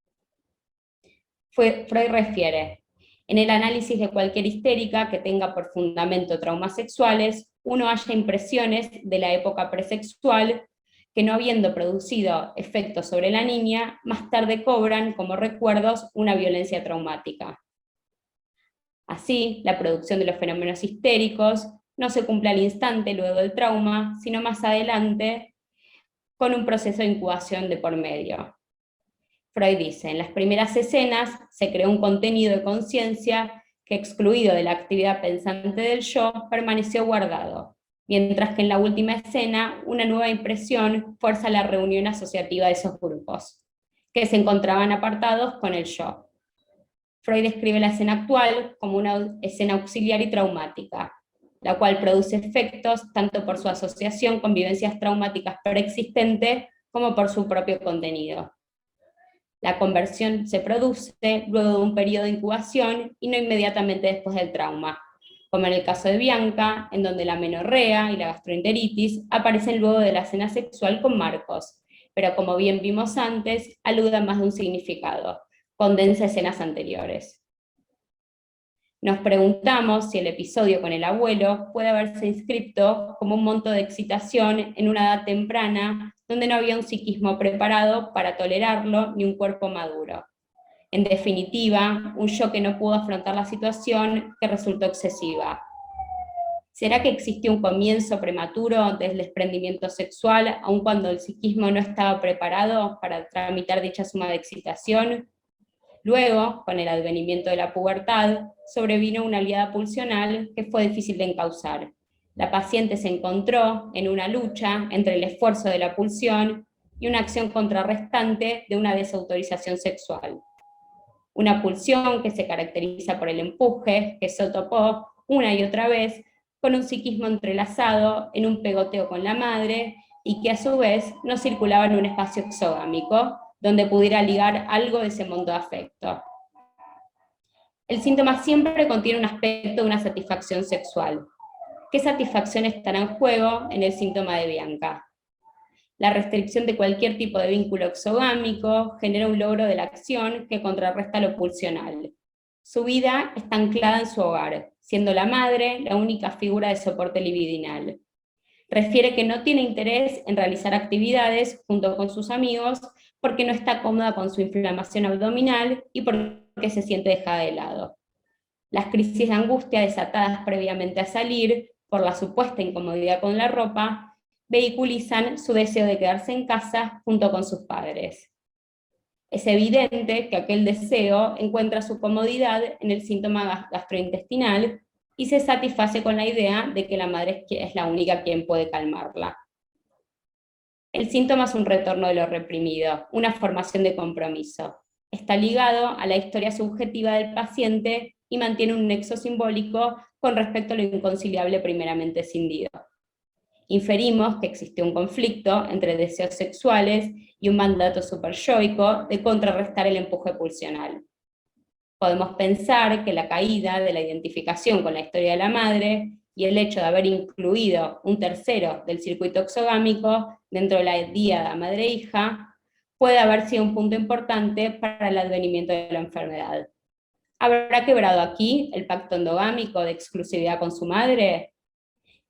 Freud refiere, en el análisis de cualquier histérica que tenga por fundamento traumas sexuales, uno halla impresiones de la época presexual que no habiendo producido efectos sobre la niña, más tarde cobran como recuerdos una violencia traumática. Así, la producción de los fenómenos histéricos no se cumple al instante luego del trauma, sino más adelante con un proceso de incubación de por medio. Freud dice, en las primeras escenas se creó un contenido de conciencia que, excluido de la actividad pensante del yo, permaneció guardado, mientras que en la última escena una nueva impresión fuerza la reunión asociativa de esos grupos, que se encontraban apartados con el yo. Freud describe la escena actual como una escena auxiliar y traumática, la cual produce efectos tanto por su asociación con vivencias traumáticas preexistentes como por su propio contenido. La conversión se produce luego de un periodo de incubación y no inmediatamente después del trauma, como en el caso de Bianca, en donde la amenorrea y la gastroenteritis aparecen luego de la escena sexual con Marcos, pero como bien vimos antes, alude a más de un significado, condensa escenas anteriores. Nos preguntamos si el episodio con el abuelo puede haberse inscrito como un monto de excitación en una edad temprana donde no había un psiquismo preparado para tolerarlo ni un cuerpo maduro. En definitiva, un yo que no pudo afrontar la situación que resultó excesiva. ¿Será que existió un comienzo prematuro del desprendimiento sexual, aun cuando el psiquismo no estaba preparado para tramitar dicha suma de excitación? Luego, con el advenimiento de la pubertad, sobrevino una oleada pulsional que fue difícil de encauzar. La paciente se encontró en una lucha entre el esfuerzo de la pulsión y una acción contrarrestante de una desautorización sexual. Una pulsión que se caracteriza por el empuje, que se topó una y otra vez, con un psiquismo entrelazado en un pegoteo con la madre, y que a su vez no circulaba en un espacio exogámico, donde pudiera ligar algo de ese mundo de afecto. El síntoma siempre contiene un aspecto de una satisfacción sexual. ¿Qué satisfacción estará en juego en el síntoma de Bianca? La restricción de cualquier tipo de vínculo exogámico genera un logro de la acción que contrarresta lo pulsional. Su vida está anclada en su hogar, siendo la madre la única figura de soporte libidinal. Refiere que no tiene interés en realizar actividades junto con sus amigos porque no está cómoda con su inflamación abdominal y porque se siente dejada de lado. Las crisis de angustia desatadas previamente a salir por la supuesta incomodidad con la ropa vehiculizan su deseo de quedarse en casa junto con sus padres. Es evidente que aquel deseo encuentra su comodidad en el síntoma gastrointestinal y se satisface con la idea de que la madre es la única quien puede calmarla. El síntoma es un retorno de lo reprimido, una formación de compromiso. Está ligado a la historia subjetiva del paciente y mantiene un nexo simbólico con respecto a lo inconciliable primeramente escindido. Inferimos que existió un conflicto entre deseos sexuales y un mandato superyoico de contrarrestar el empuje pulsional. Podemos pensar que la caída de la identificación con la historia de la madre y el hecho de haber incluido un tercero del circuito exogámico dentro de la díada madre-hija puede haber sido un punto importante para el advenimiento de la enfermedad. ¿Habrá quebrado aquí el pacto endogámico de exclusividad con su madre?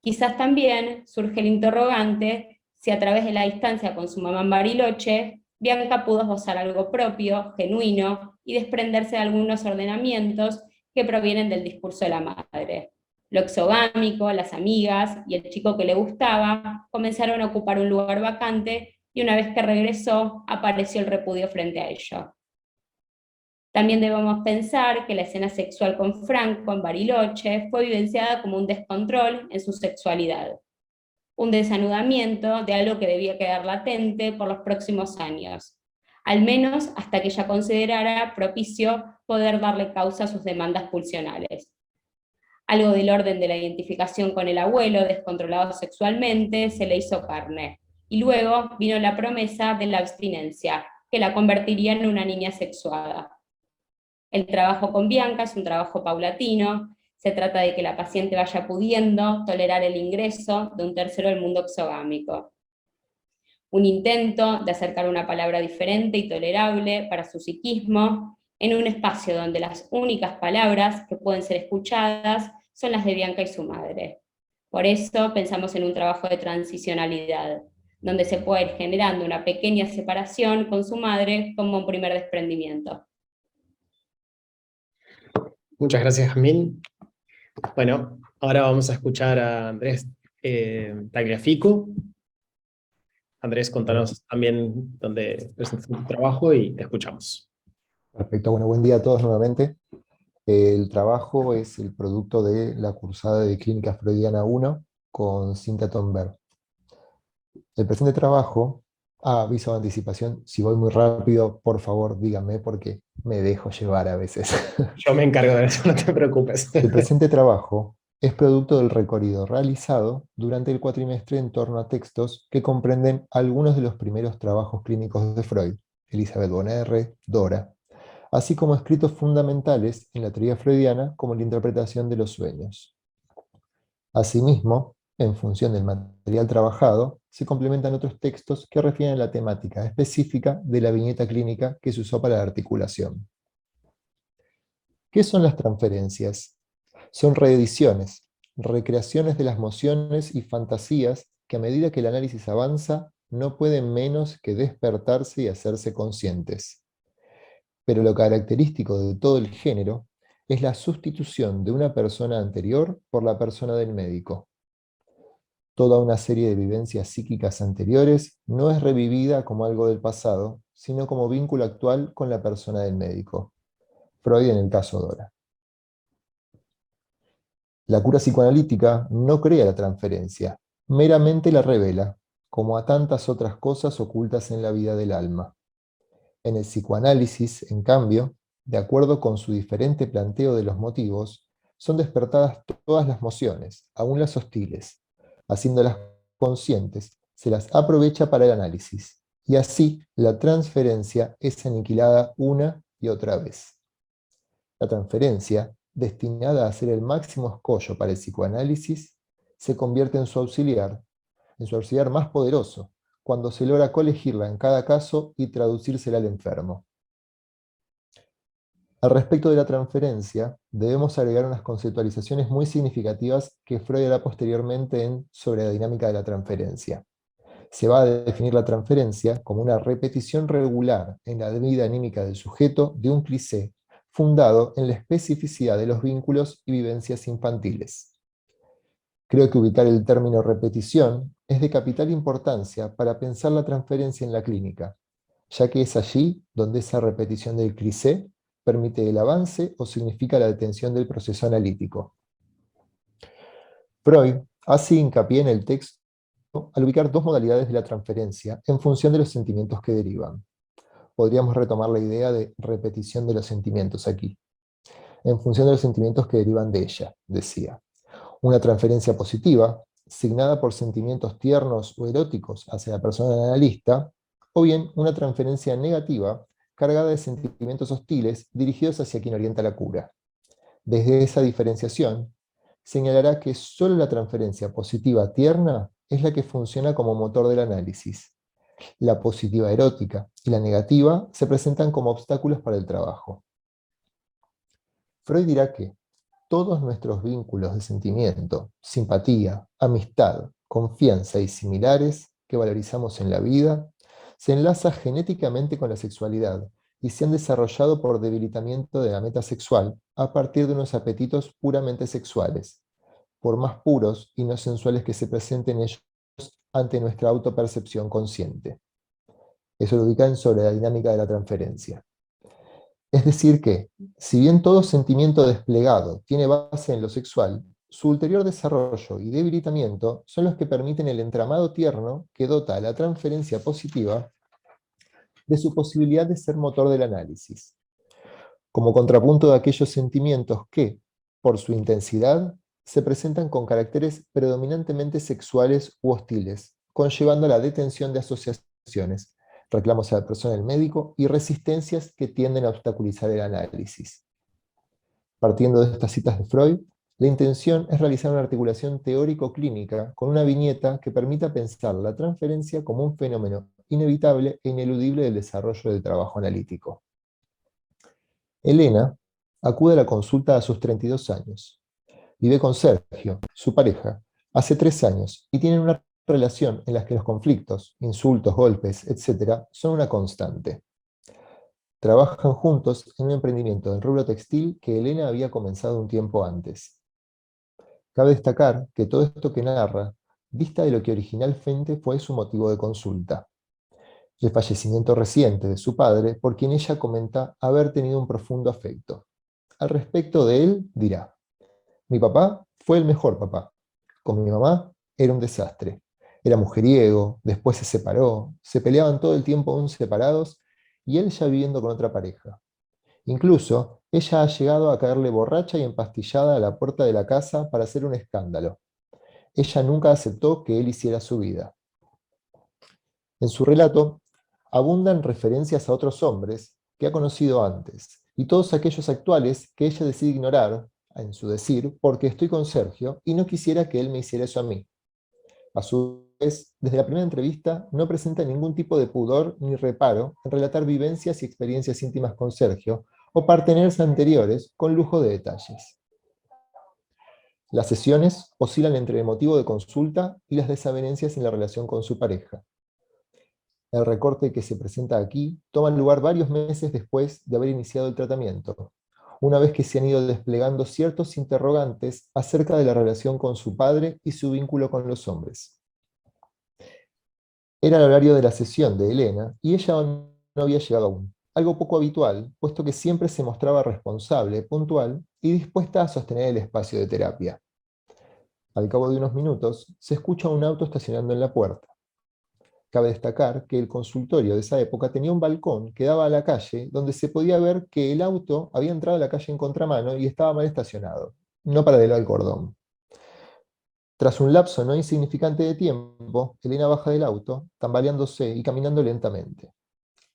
Quizás también surge el interrogante si a través de la distancia con su mamá en Bariloche, Bianca pudo esbozar algo propio, genuino, y desprenderse de algunos ordenamientos que provienen del discurso de la madre. Lo exogámico, las amigas y el chico que le gustaba comenzaron a ocupar un lugar vacante y una vez que regresó, apareció el repudio frente a ello. También debemos pensar que la escena sexual con Franco en Bariloche fue vivenciada como un descontrol en su sexualidad, un desanudamiento de algo que debía quedar latente por los próximos años, al menos hasta que ella considerara propicio poder darle causa a sus demandas pulsionales. Algo del orden de la identificación con el abuelo, descontrolado sexualmente, se le hizo carne, y luego vino la promesa de la abstinencia, que la convertiría en una niña sexuada. El trabajo con Bianca es un trabajo paulatino, se trata de que la paciente vaya pudiendo tolerar el ingreso de un tercero al mundo exogámico. Un intento de acercar una palabra diferente y tolerable para su psiquismo en un espacio donde las únicas palabras que pueden ser escuchadas son las de Bianca y su madre. Por eso pensamos en un trabajo de transicionalidad, donde se puede ir generando una pequeña separación con su madre como un primer desprendimiento. Muchas gracias, Jamín. Bueno, ahora vamos a escuchar a Andrés Tagliafico. Andrés, contanos también dónde presentas tu trabajo y te escuchamos. Perfecto, bueno, buen día a todos nuevamente. El trabajo es el producto de la cursada de Clínica Freudiana 1 con Cintia Thomberg. El presente trabajo, aviso de anticipación, si voy muy rápido, por favor díganme porque me dejo llevar a veces. Yo me encargo de eso, no te preocupes. El presente trabajo es producto del recorrido realizado durante el cuatrimestre en torno a textos que comprenden algunos de los primeros trabajos clínicos de Freud, Elizabeth von R., Dora, así como escritos fundamentales en la teoría freudiana como la interpretación de los sueños. Asimismo, en función del material trabajado, se complementan otros textos que refieren a la temática específica de la viñeta clínica que se usó para la articulación. ¿Qué son las transferencias? Son reediciones, recreaciones de las mociones y fantasías que a medida que el análisis avanza no pueden menos que despertarse y hacerse conscientes. Pero lo característico de todo el género es la sustitución de una persona anterior por la persona del médico. Toda una serie de vivencias psíquicas anteriores no es revivida como algo del pasado, sino como vínculo actual con la persona del médico. Freud en el caso Dora. La cura psicoanalítica no crea la transferencia, meramente la revela, como a tantas otras cosas ocultas en la vida del alma. En el psicoanálisis, en cambio, de acuerdo con su diferente planteo de los motivos, son despertadas todas las mociones, aun las hostiles. Haciéndolas conscientes, se las aprovecha para el análisis, y así la transferencia es aniquilada una y otra vez. La transferencia, destinada a ser el máximo escollo para el psicoanálisis, se convierte en su auxiliar más poderoso, cuando se logra colegirla en cada caso y traducírsela al enfermo. Al respecto de la transferencia, debemos agregar unas conceptualizaciones muy significativas que Freud hará posteriormente en Sobre la dinámica de la transferencia. Se va a definir la transferencia como una repetición regular en la vida anímica del sujeto de un cliché fundado en la especificidad de los vínculos y vivencias infantiles. Creo que ubicar el término repetición es de capital importancia para pensar la transferencia en la clínica, ya que es allí donde esa repetición del cliché permite el avance o significa la detención del proceso analítico. Freud hace hincapié en el texto al ubicar dos modalidades de la transferencia en función de los sentimientos que derivan. Podríamos retomar la idea de repetición de los sentimientos aquí. En función de los sentimientos que derivan de ella, decía. Una transferencia positiva, signada por sentimientos tiernos o eróticos hacia la persona analista, o bien una transferencia negativa, cargada de sentimientos hostiles dirigidos hacia quien orienta la cura. Desde esa diferenciación, señalará que solo la transferencia positiva tierna es la que funciona como motor del análisis. La positiva erótica y la negativa se presentan como obstáculos para el trabajo. Freud dirá que todos nuestros vínculos de sentimiento, simpatía, amistad, confianza y similares que valorizamos en la vida, se enlazan genéticamente con la sexualidad y se han desarrollado por debilitamiento de la meta sexual a partir de unos apetitos puramente sexuales, por más puros y no sensuales que se presenten ellos ante nuestra autopercepción consciente. Eso lo ubica en Sobre la dinámica de la transferencia. Es decir que, si bien todo sentimiento desplegado tiene base en lo sexual, su ulterior desarrollo y debilitamiento son los que permiten el entramado tierno que dota a la transferencia positiva de su posibilidad de ser motor del análisis, como contrapunto de aquellos sentimientos que, por su intensidad, se presentan con caracteres predominantemente sexuales u hostiles, conllevando la detención de asociaciones, reclamos a la persona del médico y resistencias que tienden a obstaculizar el análisis. Partiendo de estas citas de Freud, la intención es realizar una articulación teórico-clínica con una viñeta que permita pensar la transferencia como un fenómeno inevitable e ineludible del desarrollo del trabajo analítico. Elena acude a la consulta a sus 32 años. Vive con Sergio, su pareja, hace 3 años y tienen una relación en la que los conflictos, insultos, golpes, etc. son una constante. Trabajan juntos en un emprendimiento del rubro textil que Elena había comenzado un tiempo antes. Cabe destacar que todo esto que narra dista de lo que originalmente fue su motivo de consulta: el fallecimiento reciente de su padre, por quien ella comenta haber tenido un profundo afecto. Al respecto de él dirá: mi papá fue el mejor papá. Con mi mamá era un desastre. Era mujeriego, después se separó, se peleaban todo el tiempo aún separados y él ya viviendo con otra pareja. Incluso ella ha llegado a caerle borracha y empastillada a la puerta de la casa para hacer un escándalo. Ella nunca aceptó que él hiciera su vida. En su relato abundan referencias a otros hombres que ha conocido antes, y todos aquellos actuales que ella decide ignorar, en su decir, porque estoy con Sergio y no quisiera que él me hiciera eso a mí. A su vez, desde la primera entrevista no presenta ningún tipo de pudor ni reparo en relatar vivencias y experiencias íntimas con Sergio o parteneros anteriores con lujo de detalles. Las sesiones oscilan entre el motivo de consulta y las desavenencias en la relación con su pareja. El recorte que se presenta aquí toma lugar varios meses después de haber iniciado el tratamiento, una vez que se han ido desplegando ciertos interrogantes acerca de la relación con su padre y su vínculo con los hombres. Era el horario de la sesión de Elena y ella no había llegado aún, algo poco habitual, puesto que siempre se mostraba responsable, puntual y dispuesta a sostener el espacio de terapia. Al cabo de unos minutos, se escucha un auto estacionando en la puerta. Cabe destacar que el consultorio de esa época tenía un balcón que daba a la calle, donde se podía ver que el auto había entrado a la calle en contramano y estaba mal estacionado, no paralelo al cordón. Tras un lapso no insignificante de tiempo, Elena baja del auto, tambaleándose y caminando lentamente.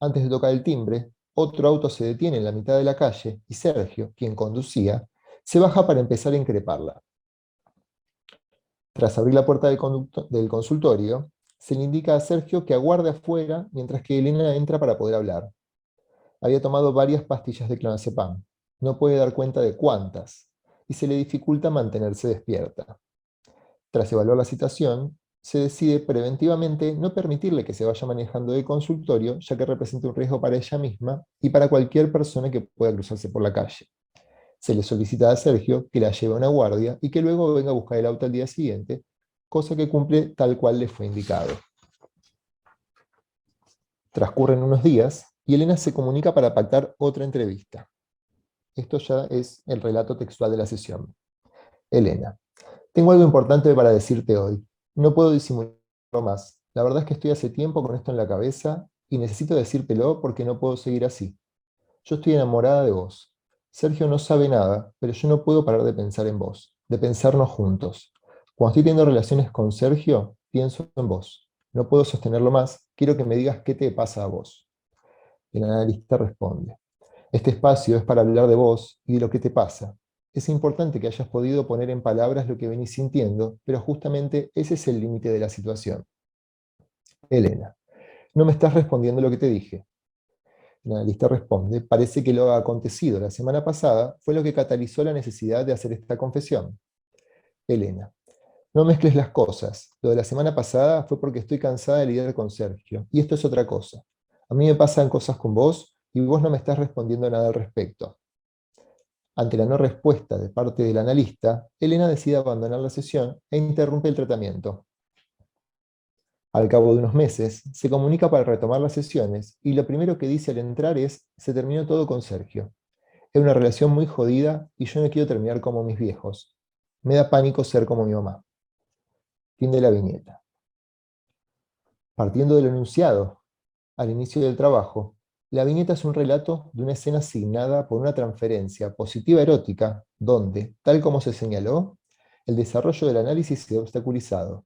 Antes de tocar el timbre, otro auto se detiene en la mitad de la calle y Sergio, quien conducía, se baja para empezar a increparla. Tras abrir la puerta del consultorio, se le indica a Sergio que aguarde afuera mientras que Elena entra para poder hablar. Había tomado varias pastillas de clonazepam. No puede dar cuenta de cuántas, y se le dificulta mantenerse despierta. Tras evaluar la situación, se decide preventivamente no permitirle que se vaya manejando del consultorio, ya que representa un riesgo para ella misma y para cualquier persona que pueda cruzarse por la calle. Se le solicita a Sergio que la lleve a una guardia y que luego venga a buscar el auto al día siguiente, cosa que cumple tal cual le fue indicado. Transcurren unos días y Elena se comunica para pactar otra entrevista. Esto ya es el relato textual de la sesión. Elena: tengo algo importante para decirte hoy. No puedo disimularlo más. La verdad es que estoy hace tiempo con esto en la cabeza y necesito decírtelo porque no puedo seguir así. Yo estoy enamorada de vos. Sergio no sabe nada, pero yo no puedo parar de pensar en vos, de pensarnos juntos. Cuando estoy teniendo relaciones con Sergio, pienso en vos. No puedo sostenerlo más, quiero que me digas qué te pasa a vos. El analista responde: este espacio es para hablar de vos y de lo que te pasa. Es importante que hayas podido poner en palabras lo que venís sintiendo, pero justamente ese es el límite de la situación. Elena: no me estás respondiendo lo que te dije. El analista responde: parece que lo acontecido la semana pasada fue lo que catalizó la necesidad de hacer esta confesión. Elena: no mezcles las cosas. Lo de la semana pasada fue porque estoy cansada de lidiar con Sergio, y esto es otra cosa. A mí me pasan cosas con vos, y vos no me estás respondiendo nada al respecto. Ante la no respuesta de parte del analista, Elena decide abandonar la sesión e interrumpe el tratamiento. Al cabo de unos meses, se comunica para retomar las sesiones y lo primero que dice al entrar es: se terminó todo con Sergio. Es una relación muy jodida y yo no quiero terminar como mis viejos. Me da pánico ser como mi mamá. Fin de la viñeta. Partiendo del enunciado al inicio del trabajo, la viñeta es un relato de una escena asignada por una transferencia positiva erótica donde, tal como se señaló, el desarrollo del análisis se ha obstaculizado,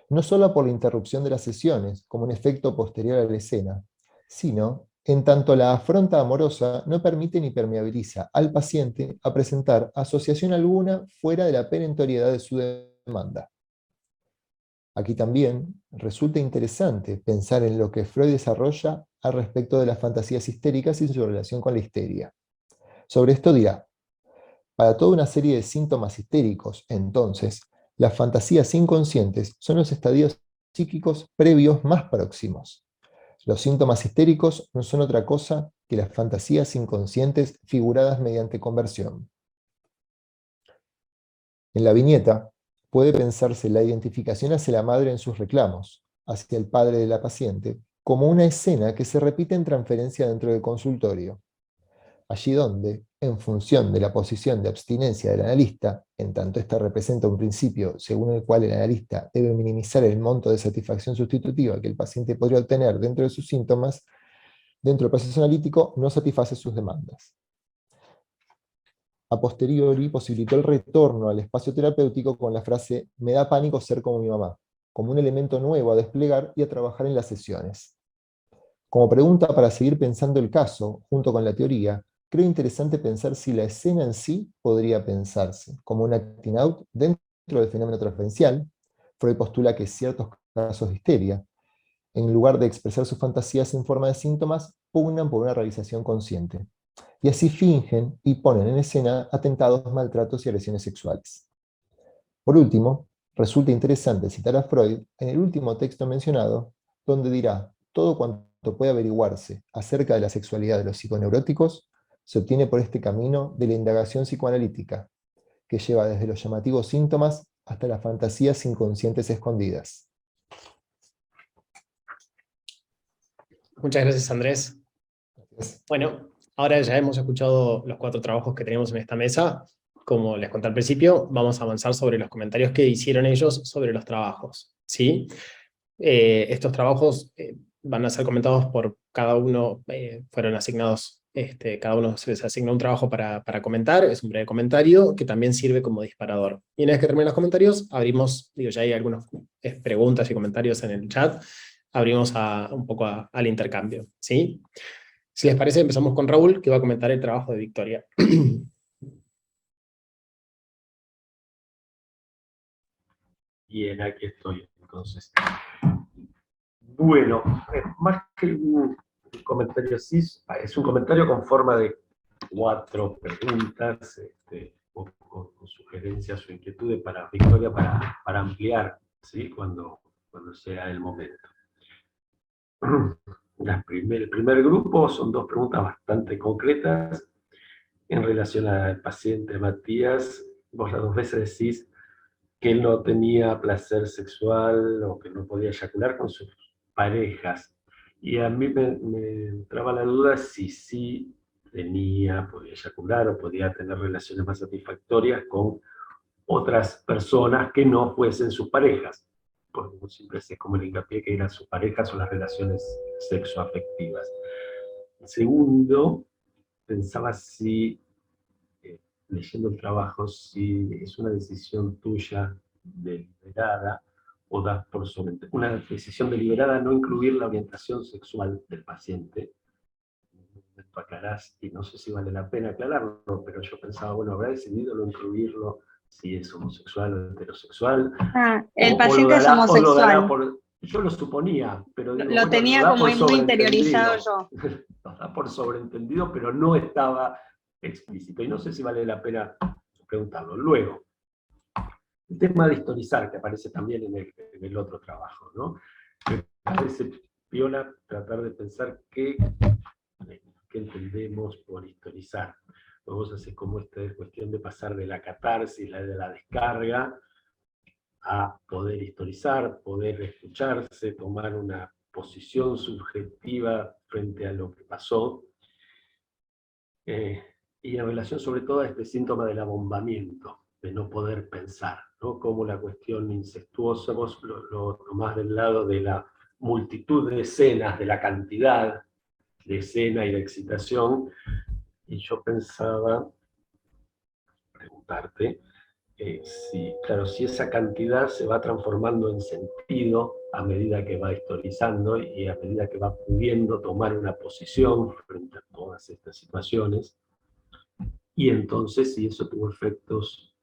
no solo por la interrupción de las sesiones como un efecto posterior a la escena, sino en tanto la afronta amorosa no permite ni permeabiliza al paciente a presentar asociación alguna fuera de la perentoriedad de su demanda. Aquí también resulta interesante pensar en lo que Freud desarrolla al respecto de las fantasías histéricas y su relación con la histeria. Sobre esto dirá: para toda una serie de síntomas histéricos, entonces, las fantasías inconscientes son los estadios psíquicos previos más próximos. Los síntomas histéricos no son otra cosa que las fantasías inconscientes figuradas mediante conversión. En la viñeta, puede pensarse la identificación hacia la madre en sus reclamos, hacia el padre de la paciente, como una escena que se repite en transferencia dentro del consultorio. Allí donde, en función de la posición de abstinencia del analista, en tanto ésta representa un principio según el cual el analista debe minimizar el monto de satisfacción sustitutiva que el paciente podría obtener dentro de sus síntomas, dentro del proceso analítico no satisface sus demandas. A posteriori posibilitó el retorno al espacio terapéutico con la frase «me da pánico ser como mi mamá», como un elemento nuevo a desplegar y a trabajar en las sesiones. Como pregunta para seguir pensando el caso, junto con la teoría, creo interesante pensar si la escena en sí podría pensarse como un acting out dentro del fenómeno transferencial. Freud postula que ciertos casos de histeria, en lugar de expresar sus fantasías en forma de síntomas, pugnan por una realización consciente. Y así fingen y ponen en escena atentados, maltratos y agresiones sexuales. Por último, resulta interesante citar a Freud en el último texto mencionado, donde dirá: todo cuanto puede averiguarse acerca de la sexualidad de los psiconeuróticos se obtiene por este camino de la indagación psicoanalítica, que lleva desde los llamativos síntomas hasta las fantasías inconscientes escondidas. Muchas gracias, Andrés. Gracias. Bueno, ahora ya hemos escuchado los 4 trabajos que tenemos en esta mesa. Como les conté al principio, vamos a avanzar sobre los comentarios que hicieron ellos sobre los trabajos, ¿sí? Estos trabajos van a ser comentados por cada uno, fueron asignados, cada uno se les asigna un trabajo para comentar, es un breve comentario que también sirve como disparador. Y una vez que terminen los comentarios, abrimos, digo, ya hay algunas preguntas y comentarios en el chat, abrimos un poco al intercambio, ¿sí? Si les parece, empezamos con Raúl, que va a comentar el trabajo de Victoria. Bien, aquí estoy, entonces. Bueno, más que un comentario así, es un comentario con forma de 4 preguntas, con sugerencias o inquietudes para Victoria para ampliar, ¿sí? Cuando sea el momento. El primer grupo son 2 preguntas bastante concretas en relación al paciente Matías. Vos las 2 veces decís que él no tenía placer sexual o que no podía eyacular con sus parejas. Y a mí me entraba la duda si sí podía eyacular o podía tener relaciones más satisfactorias con otras personas que no fuesen sus parejas. Porque siempre se como el hincapié que eran sus parejas o las relaciones sexoafectivas. Segundo, pensaba si leyendo el trabajo, si es una decisión tuya deliberada o das por una decisión deliberada no incluir la orientación sexual del paciente. En un momento aclarás, y no sé si vale la pena aclararlo, pero yo pensaba, bueno, habrá decidido no incluirlo si es homosexual o heterosexual. El paciente es homosexual. Yo lo suponía, pero digo, lo bueno, tenía como muy interiorizado yo. Lo da por sobreentendido, pero no estaba explícito. Y no sé si vale la pena preguntarlo. Luego, el tema de historizar, que aparece también en el otro trabajo, ¿no? Me parece piola tratar de pensar qué entendemos por historizar. Vos haces como esta cuestión de pasar de la catarsis, de la descarga, a poder historizar, poder escucharse, tomar una posición subjetiva frente a lo que pasó, y en relación sobre todo a este síntoma del abombamiento, de no poder pensar, ¿no? Como la cuestión incestuosa, vos lo tomás del lado de la multitud de escenas, de la cantidad de escena y de excitación, y yo pensaba preguntarte, si esa cantidad se va transformando en sentido a medida que va historizando y a medida que va pudiendo tomar una posición frente a todas estas situaciones, y entonces si eso tuvo efectos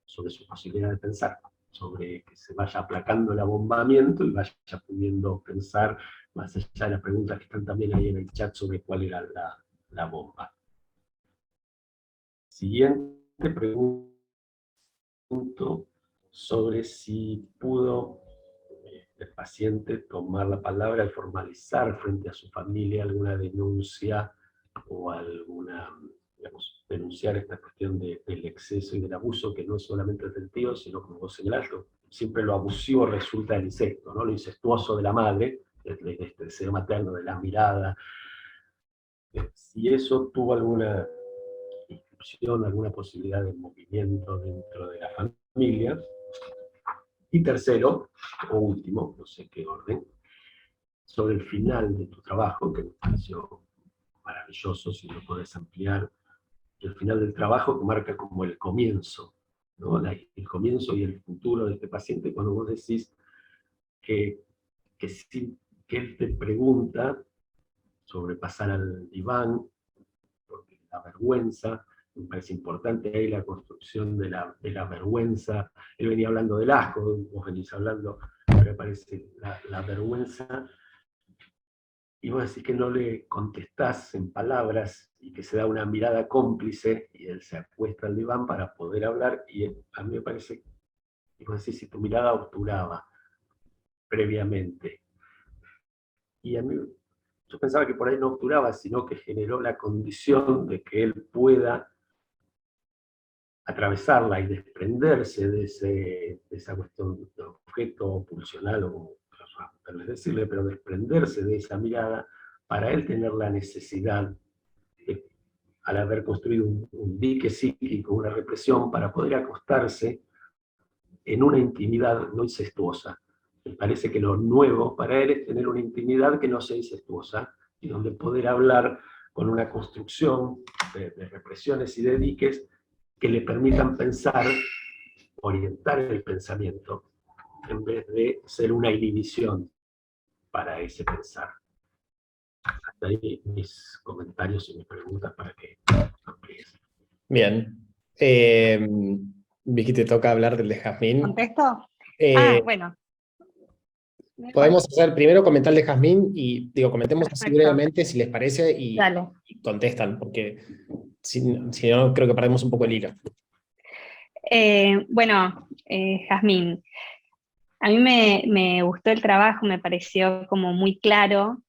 sobre su posibilidad de pensar, sobre que se vaya aplacando el abombamiento y vaya pudiendo pensar, más allá de las preguntas que están también ahí en el chat sobre cuál era la bomba. Siguiente pregunta sobre si pudo el paciente tomar la palabra y formalizar frente a su familia alguna denuncia o alguna, digamos, denunciar esta cuestión del exceso y del abuso, que no es solamente del tío, sino como vos señalás, siempre lo abusivo resulta del incesto, ¿no? Lo incestuoso de la madre, este deseo materno, de la mirada. Si eso tuvo alguna inscripción, alguna posibilidad de movimiento dentro de la familia. Y tercero, o último, no sé qué orden, sobre el final de tu trabajo, que me pareció maravilloso, si lo podés ampliar, el final del trabajo que marca como el comienzo, ¿no? El comienzo y el futuro de este paciente, cuando vos decís que él te pregunta sobre pasar al diván, porque la vergüenza, me parece importante ahí la construcción de la vergüenza. Él venía hablando del asco, vos venís hablando, pero me parece la vergüenza, y vos decís que no le contestás en palabras y que se da una mirada cómplice y él se acuesta al diván para poder hablar, y a mí me parece, y vos decís si tu mirada obturaba previamente. Y a mí, yo pensaba que por ahí no obturaba, sino que generó la condición de que él pueda atravesarla y desprenderse de esa cuestión de objeto pulsional, o tal vez decirle, pero desprenderse de esa mirada para él tener la necesidad, al haber construido un dique psíquico, una represión, para poder acostarse en una intimidad no incestuosa, Me parece que lo nuevo para él es tener una intimidad que no sea incestuosa, y donde poder hablar con una construcción de represiones y de diques que le permitan pensar, orientar el pensamiento, en vez de ser una inhibición para ese pensar. Hasta ahí mis comentarios y mis preguntas para que amplíes. Bien. Vicky, te toca hablar del de Jazmín. ¿Contesto? Eh, Bueno. Mejor. Podemos hacer primero comentar el de Jazmín y comentemos así Perfecto. brevemente si les parece y Dale. contestan, porque si no creo que perdemos un poco el hilo. Bueno, Jazmín, a mí me gustó el trabajo, me pareció como muy claro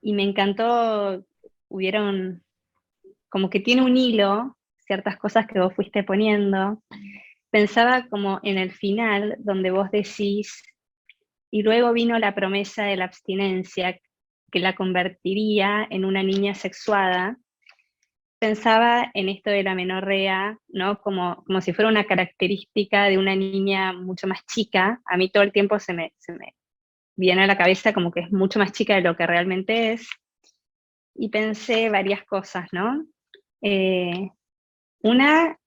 y me encantó, hubieron como que tiene un hilo, ciertas cosas que vos fuiste poniendo. Pensaba como en el final, donde vos decís, y luego vino la promesa de la abstinencia, que la convertiría en una niña sexuada. Pensaba en esto de la menorrea, ¿no? Como si fuera una característica de una niña mucho más chica. A mí todo el tiempo se me viene a la cabeza como que es mucho más chica de lo que realmente es. Y pensé varias cosas, ¿no? Una,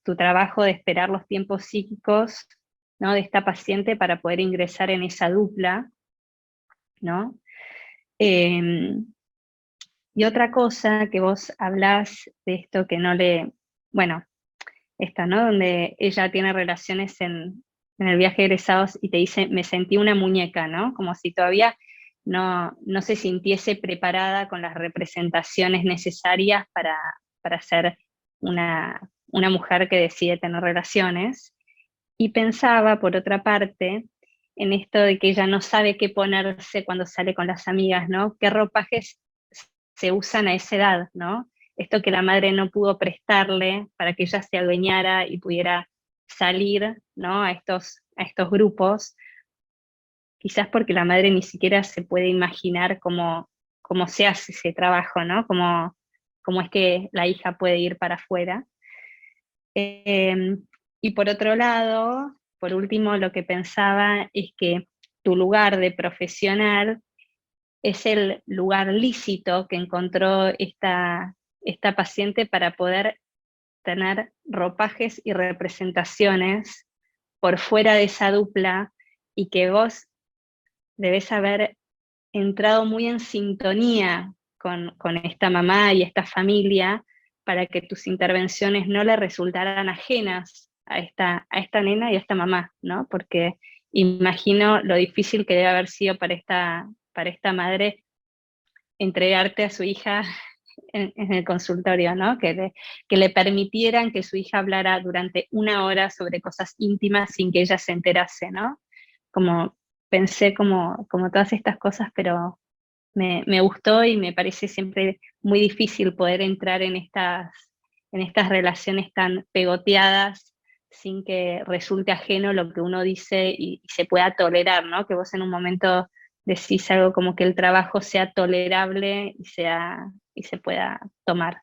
tu trabajo de esperar los tiempos psíquicos, ¿no? De esta paciente para poder ingresar en esa dupla, ¿no? Y otra cosa que vos hablás de esto que no le, bueno, esta, ¿no? Donde ella tiene relaciones en el viaje de egresados y te dice, me sentí una muñeca, ¿no? Como si todavía no se sintiese preparada con las representaciones necesarias para ser una mujer que decide tener relaciones. Y pensaba, por otra parte, en esto de que ella no sabe qué ponerse cuando sale con las amigas, ¿no? ¿Qué ropajes se usan a esa edad, ¿no? Esto que la madre no pudo prestarle para que ella se adueñara y pudiera salir, ¿no? a estos grupos, quizás porque la madre ni siquiera se puede imaginar cómo se hace ese trabajo, ¿no? Cómo es que la hija puede ir para afuera. Y por otro lado, por último, lo que pensaba es que tu lugar de profesional es el lugar lícito que encontró esta paciente para poder tener ropajes y representaciones por fuera de esa dupla, y que vos debes haber entrado muy en sintonía con esta mamá y esta familia para que tus intervenciones no le resultaran ajenas a esta nena y a esta mamá, ¿no? Porque imagino lo difícil que debe haber sido para esta madre entregarte a su hija en el consultorio, ¿no? Que le permitieran que su hija hablara durante 1 hora sobre cosas íntimas sin que ella se enterase, ¿no? Como pensé como todas estas cosas, pero me gustó y me parece siempre muy difícil poder entrar en estas relaciones tan pegoteadas sin que resulte ajeno lo que uno dice y se pueda tolerar, ¿no? Que vos en un momento decís algo como que el trabajo sea tolerable y se pueda tomar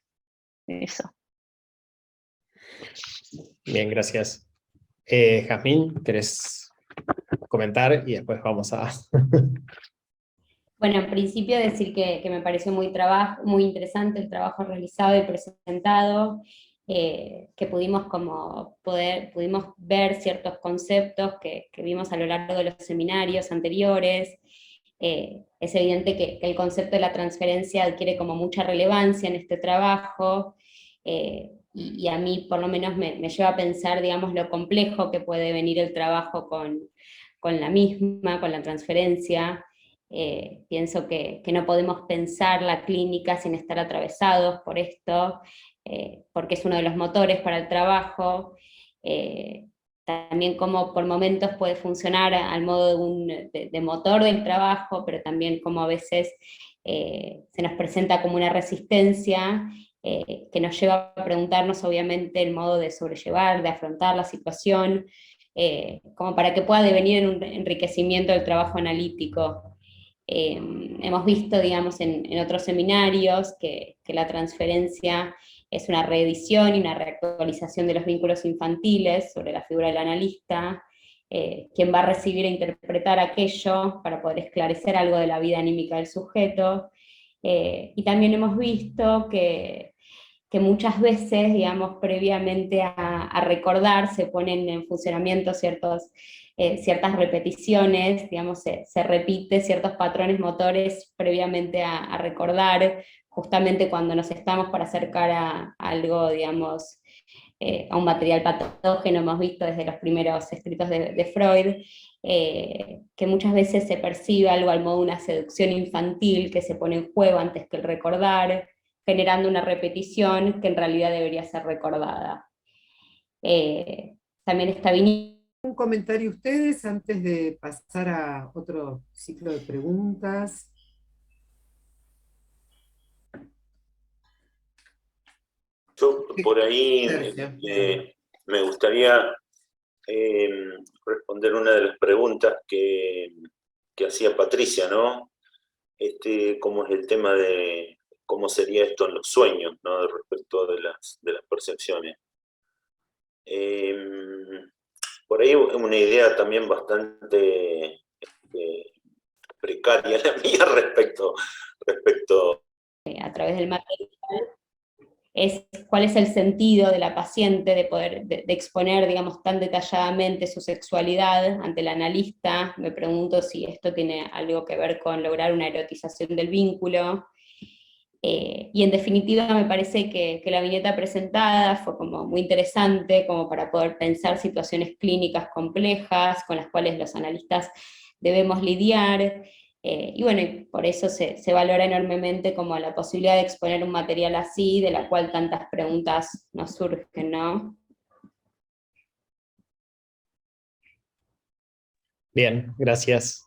eso. Bien, gracias. Jazmín, ¿querés comentar? Y después vamos a... Bueno, en principio decir que me pareció muy interesante el trabajo realizado y presentado, que pudimos ver ciertos conceptos que vimos a lo largo de los seminarios anteriores. Es evidente que el concepto de la transferencia adquiere como mucha relevancia en este trabajo, y a mí por lo menos me lleva a pensar, digamos, lo complejo que puede venir el trabajo con la misma, con la transferencia. Pienso que no podemos pensar la clínica sin estar atravesados por esto, porque es uno de los motores para el trabajo. También como por momentos puede funcionar al modo de motor del trabajo, pero también como a veces se nos presenta como una resistencia que nos lleva a preguntarnos obviamente el modo de sobrellevar, de afrontar la situación, como para que pueda devenir en un enriquecimiento del trabajo analítico. Hemos visto, digamos, en otros seminarios que la transferencia es una reedición y una reactualización de los vínculos infantiles sobre la figura del analista, quien va a recibir e interpretar aquello para poder esclarecer algo de la vida anímica del sujeto. Y también hemos visto que muchas veces, digamos, previamente a recordar, se ponen en funcionamiento ciertas repeticiones, digamos, se repite ciertos patrones motores previamente a recordar, justamente cuando nos estamos por acercar a algo, digamos, a un material patógeno. Hemos visto desde los primeros escritos de Freud, que muchas veces se percibe algo al modo de una seducción infantil que se pone en juego antes que el recordar, generando una repetición que en realidad debería ser recordada. También está viniendo. Un comentario ustedes antes de pasar a otro ciclo de preguntas. Yo por ahí me gustaría responder una de las preguntas que hacía Patricia, ¿no? Cómo es el tema de cómo sería esto en los sueños, ¿no? Respecto de las percepciones. Por ahí es una idea también bastante precaria la mía respecto a través del material, es cuál es el sentido de la paciente de poder de exponer, digamos, tan detalladamente su sexualidad ante el analista. Me pregunto si esto tiene algo que ver con lograr una erotización del vínculo. Y en definitiva me parece que la viñeta presentada fue como muy interesante, como para poder pensar situaciones clínicas complejas con las cuales los analistas debemos lidiar. Y bueno, y por eso se valora enormemente como la posibilidad de exponer un material así, de la cual tantas preguntas nos surgen, ¿no? Bien, gracias.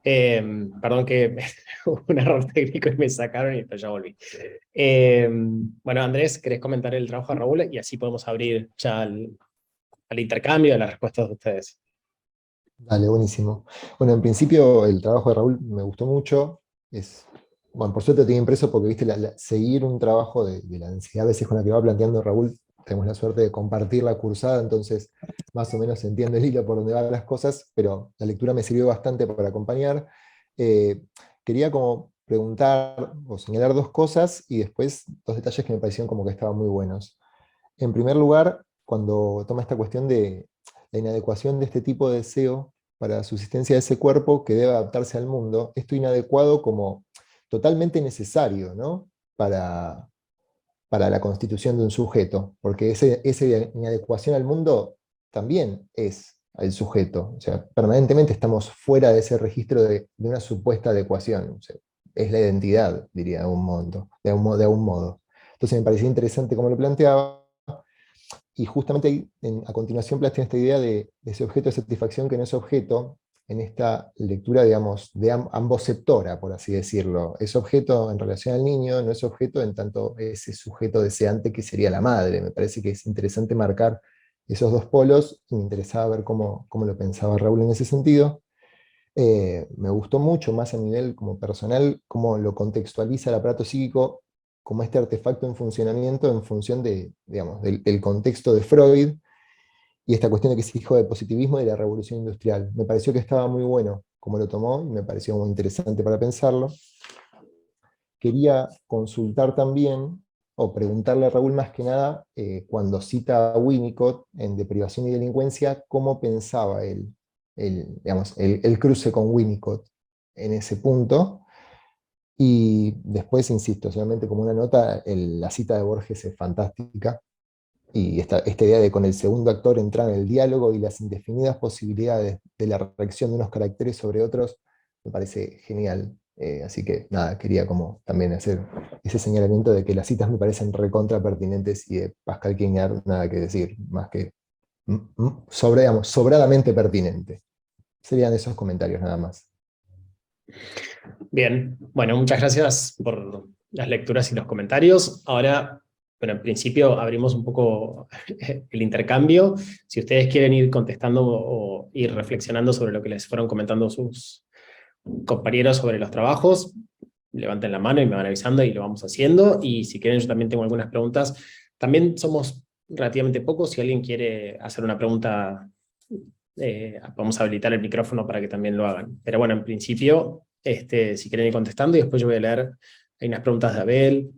Perdón que hubo un error técnico y me sacaron y después ya volví. Bueno, Andrés, ¿querés comentar el trabajo de Raúl? Y así podemos abrir ya al intercambio de las respuestas de ustedes. Dale, buenísimo. Bueno, en principio el trabajo de Raúl me gustó mucho. Bueno, por suerte lo tenía impreso porque, viste, seguir un trabajo de la densidad a veces con la que va planteando Raúl, tenemos la suerte de compartir la cursada, entonces más o menos se entiende el hilo por donde van las cosas, pero la lectura me sirvió bastante para acompañar. Quería como preguntar o señalar dos cosas y después dos detalles que me parecieron como que estaban muy buenos. En primer lugar, cuando toma esta cuestión de la inadecuación de este tipo de deseo para la subsistencia de ese cuerpo que debe adaptarse al mundo, esto inadecuado como totalmente necesario, ¿no? para la constitución de un sujeto, porque esa inadecuación al mundo también es el sujeto, o sea, permanentemente estamos fuera de ese registro de una supuesta adecuación, o sea, es la identidad, diría de algún modo. Entonces me parecía interesante cómo lo planteaba, y justamente ahí, a continuación plantea esta idea de ese objeto de satisfacción que no es objeto, en esta lectura, digamos, de amboseptora, por así decirlo. Es objeto en relación al niño, no es objeto en tanto ese sujeto deseante que sería la madre. Me parece que es interesante marcar esos dos polos, y me interesaba ver cómo lo pensaba Raúl en ese sentido. Me gustó mucho, más a nivel como personal, cómo lo contextualiza el aparato psíquico como este artefacto en funcionamiento en función de, digamos, del contexto de Freud, y esta cuestión de que es hijo del positivismo y de la revolución industrial. Me pareció que estaba muy bueno como lo tomó, y me pareció muy interesante para pensarlo. Quería consultar también, o preguntarle a Raúl más que nada, cuando cita a Winnicott en Deprivación y Delincuencia, cómo pensaba él el cruce con Winnicott en ese punto. Y después, insisto, solamente como una nota, la cita de Borges es fantástica, y esta idea de con el segundo actor entrar en el diálogo y las indefinidas posibilidades de la reacción de unos caracteres sobre otros, me parece genial. Así que nada, quería como también hacer ese señalamiento de que las citas me parecen recontra pertinentes, y de Pascal Quignard nada que decir, más que sobradamente pertinente. Serían esos comentarios nada más. Bien, bueno, muchas gracias por las lecturas y los comentarios. Ahora, bueno, en principio abrimos un poco el intercambio. Si ustedes quieren ir contestando o ir reflexionando sobre lo que les fueron comentando sus compañeros sobre los trabajos, levanten la mano y me van avisando y lo vamos haciendo. Y si quieren, yo también tengo algunas preguntas. También somos relativamente pocos. Si alguien quiere hacer una pregunta vamos a habilitar el micrófono para que también lo hagan. Pero bueno, en principio, si quieren ir contestando, y después yo voy a leer, hay unas preguntas de Abel,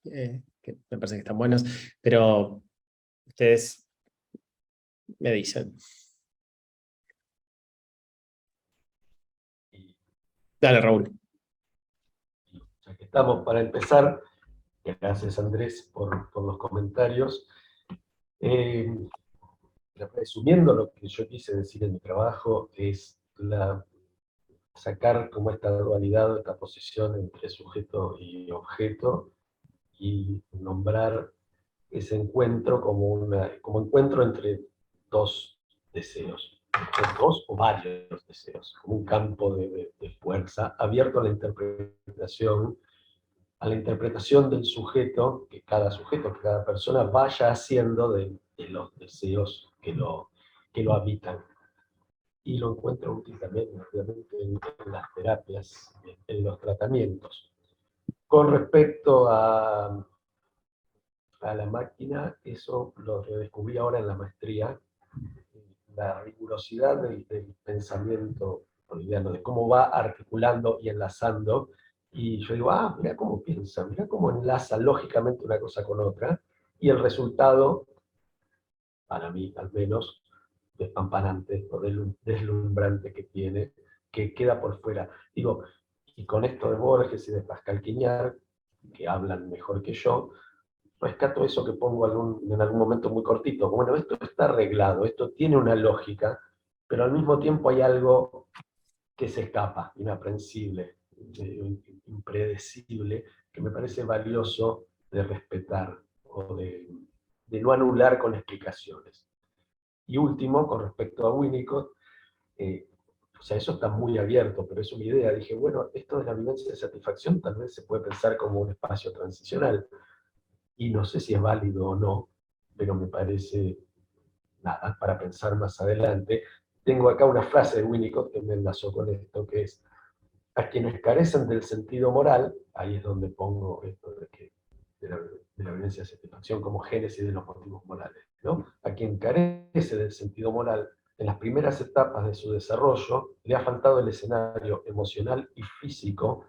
que me parece que están buenas, pero ustedes me dicen. Dale, Raúl. Ya que estamos para empezar, gracias Andrés por los comentarios. Resumiendo, lo que yo quise decir en mi trabajo es sacar como esta dualidad, esta posición entre sujeto y objeto, y nombrar ese encuentro como encuentro entre dos deseos, dos o varios deseos, como un campo de fuerza abierto a la interpretación del sujeto, que cada persona vaya haciendo de los deseos que lo habitan. Y lo encuentro útil también, obviamente, en las terapias, en los tratamientos. Con respecto a la máquina, eso lo redescubrí ahora en la maestría, la rigurosidad del pensamiento boliviano, de cómo va articulando y enlazando, y yo digo, mira cómo piensa, mira cómo enlaza lógicamente una cosa con otra, y el resultado, para mí al menos, despampanante o deslumbrante que tiene, que queda por fuera. Digo, y con esto de Borges y de Pascal Quiñar, que hablan mejor que yo, rescato eso que pongo en algún momento muy cortito. Bueno, esto está arreglado, esto tiene una lógica, pero al mismo tiempo hay algo que se escapa, inaprensible, impredecible, que me parece valioso de respetar o de no anular con explicaciones. Y último, con respecto a Winnicott, o sea, eso está muy abierto, pero es una idea. Dije, bueno, esto de la vivencia de satisfacción tal vez se puede pensar como un espacio transicional, y no sé si es válido o no, pero me parece nada para pensar más adelante. Tengo acá una frase de Winnicott que me enlazó con esto, que es: a quienes carecen del sentido moral, ahí es donde pongo esto de la vivencia de satisfacción como génesis de los motivos morales, ¿no? A quien carece del sentido moral, en las primeras etapas de su desarrollo, le ha faltado el escenario emocional y físico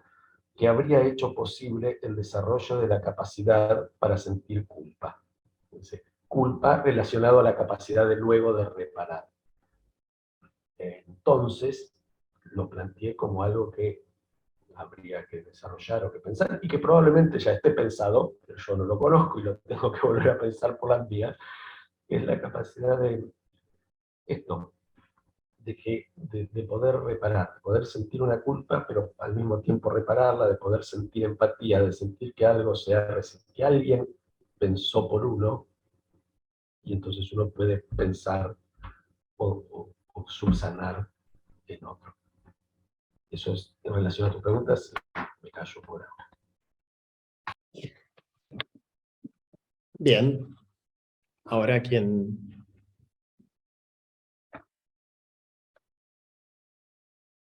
que habría hecho posible el desarrollo de la capacidad para sentir culpa. Entonces, culpa relacionado a la capacidad de luego de reparar. Entonces, lo planteé como algo que habría que desarrollar o que pensar, y que probablemente ya esté pensado, pero yo no lo conozco y lo tengo que volver a pensar por las vías, que es la capacidad de esto, de poder reparar, de poder sentir una culpa, pero al mismo tiempo repararla, de poder sentir empatía, de sentir que algo que alguien pensó por uno, y entonces uno puede pensar o subsanar en otro. Eso es en relación a tus preguntas, me callo por ahora. Bien. Ahora, ¿quién?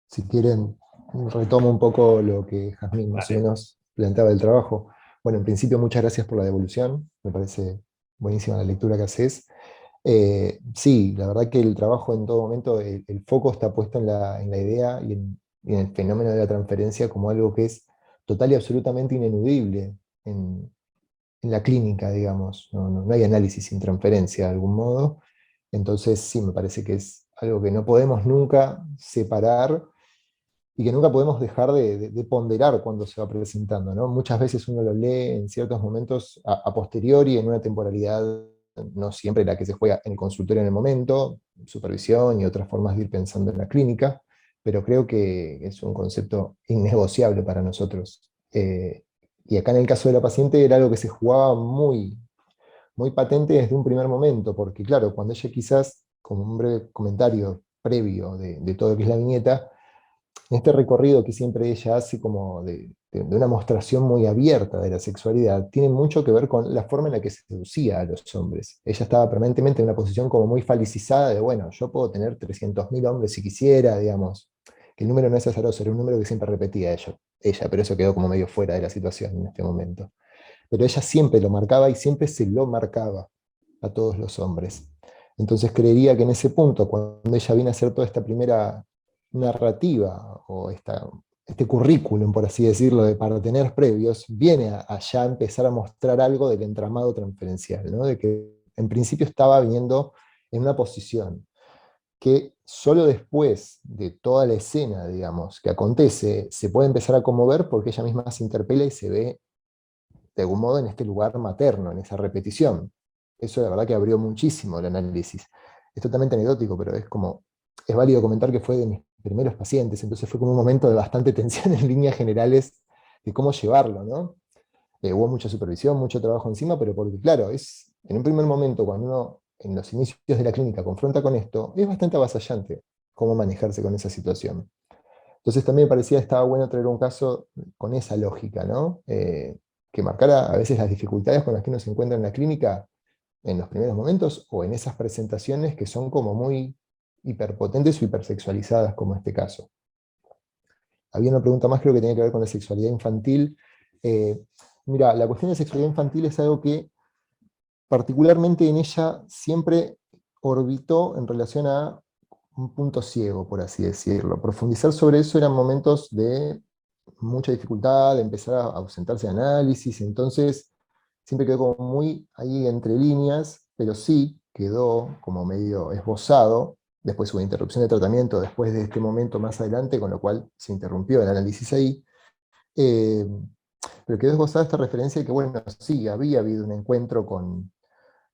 Si quieren, retomo un poco lo que Jazmín más o menos planteaba del trabajo. Bueno, en principio, muchas gracias por la devolución. Me parece buenísima la lectura que haces. Sí, la verdad que el trabajo en todo momento, el foco está puesto en la idea y en el fenómeno de la transferencia como algo que es total y absolutamente ineludible en la clínica, digamos. No hay análisis sin transferencia de algún modo. Entonces, sí, me parece que es algo que no podemos nunca separar y que nunca podemos dejar de ponderar cuando se va presentando, ¿no? Muchas veces uno lo lee en ciertos momentos a posteriori, en una temporalidad no siempre la que se juega en el consultorio en el momento, supervisión y otras formas de ir pensando en la clínica, pero creo que es un concepto innegociable para nosotros. Y acá en el caso de la paciente era algo que se jugaba muy, muy patente desde un primer momento, porque claro, cuando ella quizás, como un breve comentario previo de todo lo que es la viñeta, en este recorrido que siempre ella hace como de una mostración muy abierta de la sexualidad, tiene mucho que ver con la forma en la que se seducía a los hombres. Ella estaba permanentemente en una posición como muy falicizada de, bueno, yo puedo tener 300.000 hombres si quisiera, digamos, que el número no es azaroso, era un número que siempre repetía ella, pero eso quedó como medio fuera de la situación en este momento. Pero ella siempre lo marcaba y siempre se lo marcaba a todos los hombres. Entonces creería que en ese punto, cuando ella viene a hacer toda esta primera narrativa, o este currículum, por así decirlo, de partener previos, viene a ya empezar a mostrar algo del entramado transferencial, ¿no? De que en principio estaba viniendo en una posición que solo después de toda la escena, digamos, que acontece, se puede empezar a conmover porque ella misma se interpela y se ve de algún modo en este lugar materno, en esa repetición. Eso la verdad que abrió muchísimo el análisis. Es totalmente anecdótico, pero es válido comentar que fue de mis primeros pacientes, entonces fue como un momento de bastante tensión en líneas generales de cómo llevarlo, ¿no? Hubo mucha supervisión, mucho trabajo encima, pero porque claro, en un primer momento cuando uno en los inicios de la clínica confronta con esto, es bastante avasallante cómo manejarse con esa situación. Entonces también me parecía que estaba bueno traer un caso con esa lógica, ¿no? Que marcara a veces las dificultades con las que uno se encuentra en la clínica en los primeros momentos o en esas presentaciones que son como muy hiperpotentes o hipersexualizadas, como este caso. Había una pregunta más, creo que tenía que ver con la sexualidad infantil. Mira, la cuestión de sexualidad infantil es algo que particularmente en ella siempre orbitó en relación a un punto ciego, por así decirlo. Profundizar sobre eso eran momentos de mucha dificultad, de empezar a ausentarse de análisis, entonces siempre quedó como muy ahí entre líneas, pero sí quedó como medio esbozado. Después hubo interrupción de tratamiento después de este momento más adelante, con lo cual se interrumpió el análisis ahí. Eh, pero quedó esbozada esta referencia de que, bueno, sí, había habido un encuentro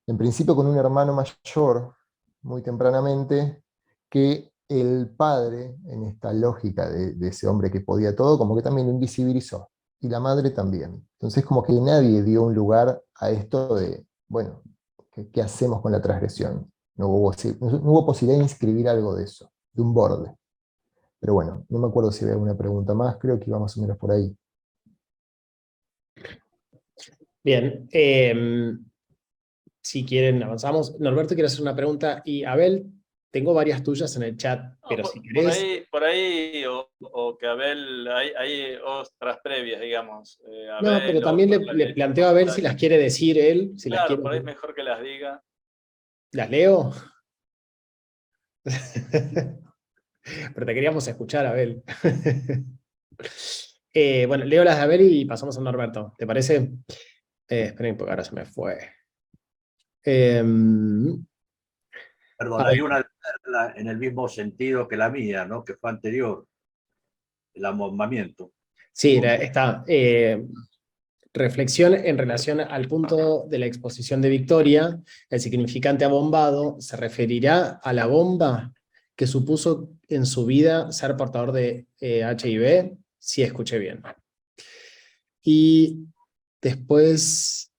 en principio con un hermano mayor, muy tempranamente, que el padre, en esta lógica de ese hombre que podía todo, como que también lo invisibilizó, y la madre también. Entonces como que nadie dio un lugar a esto de, bueno, ¿qué hacemos con la transgresión? No hubo posibilidad de inscribir algo de eso, de un borde. Pero bueno, no me acuerdo si había alguna pregunta más, creo que iba más o menos por ahí. Bien, si quieren avanzamos. Norberto quiere hacer una pregunta y Abel, tengo varias tuyas en el chat, No, pero si por querés... ahí o que Abel, hay otras previas, digamos. No, pero Abel o también le Leti, planteo a ver si comentarios. las quiere decir él, si las Claro, quiere... por ahí es mejor que las diga. ¿Las leo? Pero te queríamos escuchar, Abel. Bueno, leo las de Abel y pasamos a Norberto. ¿Te parece? Esperen, porque ahora se me fue. Perdón, A hay ver, una en el mismo sentido que la mía, ¿no? Que fue anterior, el amombamiento. sí, esta reflexión en relación al punto de la exposición de Victoria, el significante abombado se referirá a la bomba que supuso en su vida ser portador de HIV, si escuché bien. Y después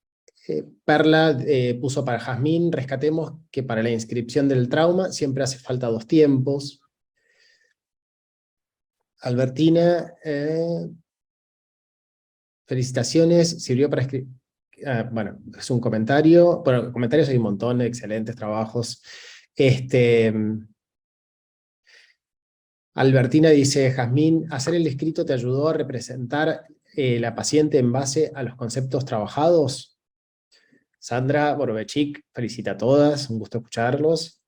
Perla puso para Jazmín, rescatemos que para la inscripción del trauma siempre hace falta 2 tiempos. Albertina, felicitaciones, sirvió para escribir. Bueno, es un comentario. Bueno, comentarios hay un montón, excelentes trabajos. Albertina dice, Jazmín, hacer el escrito te ayudó a representar la paciente en base a los conceptos trabajados. Sandra Borovechik, felicita a todas, un gusto escucharlos.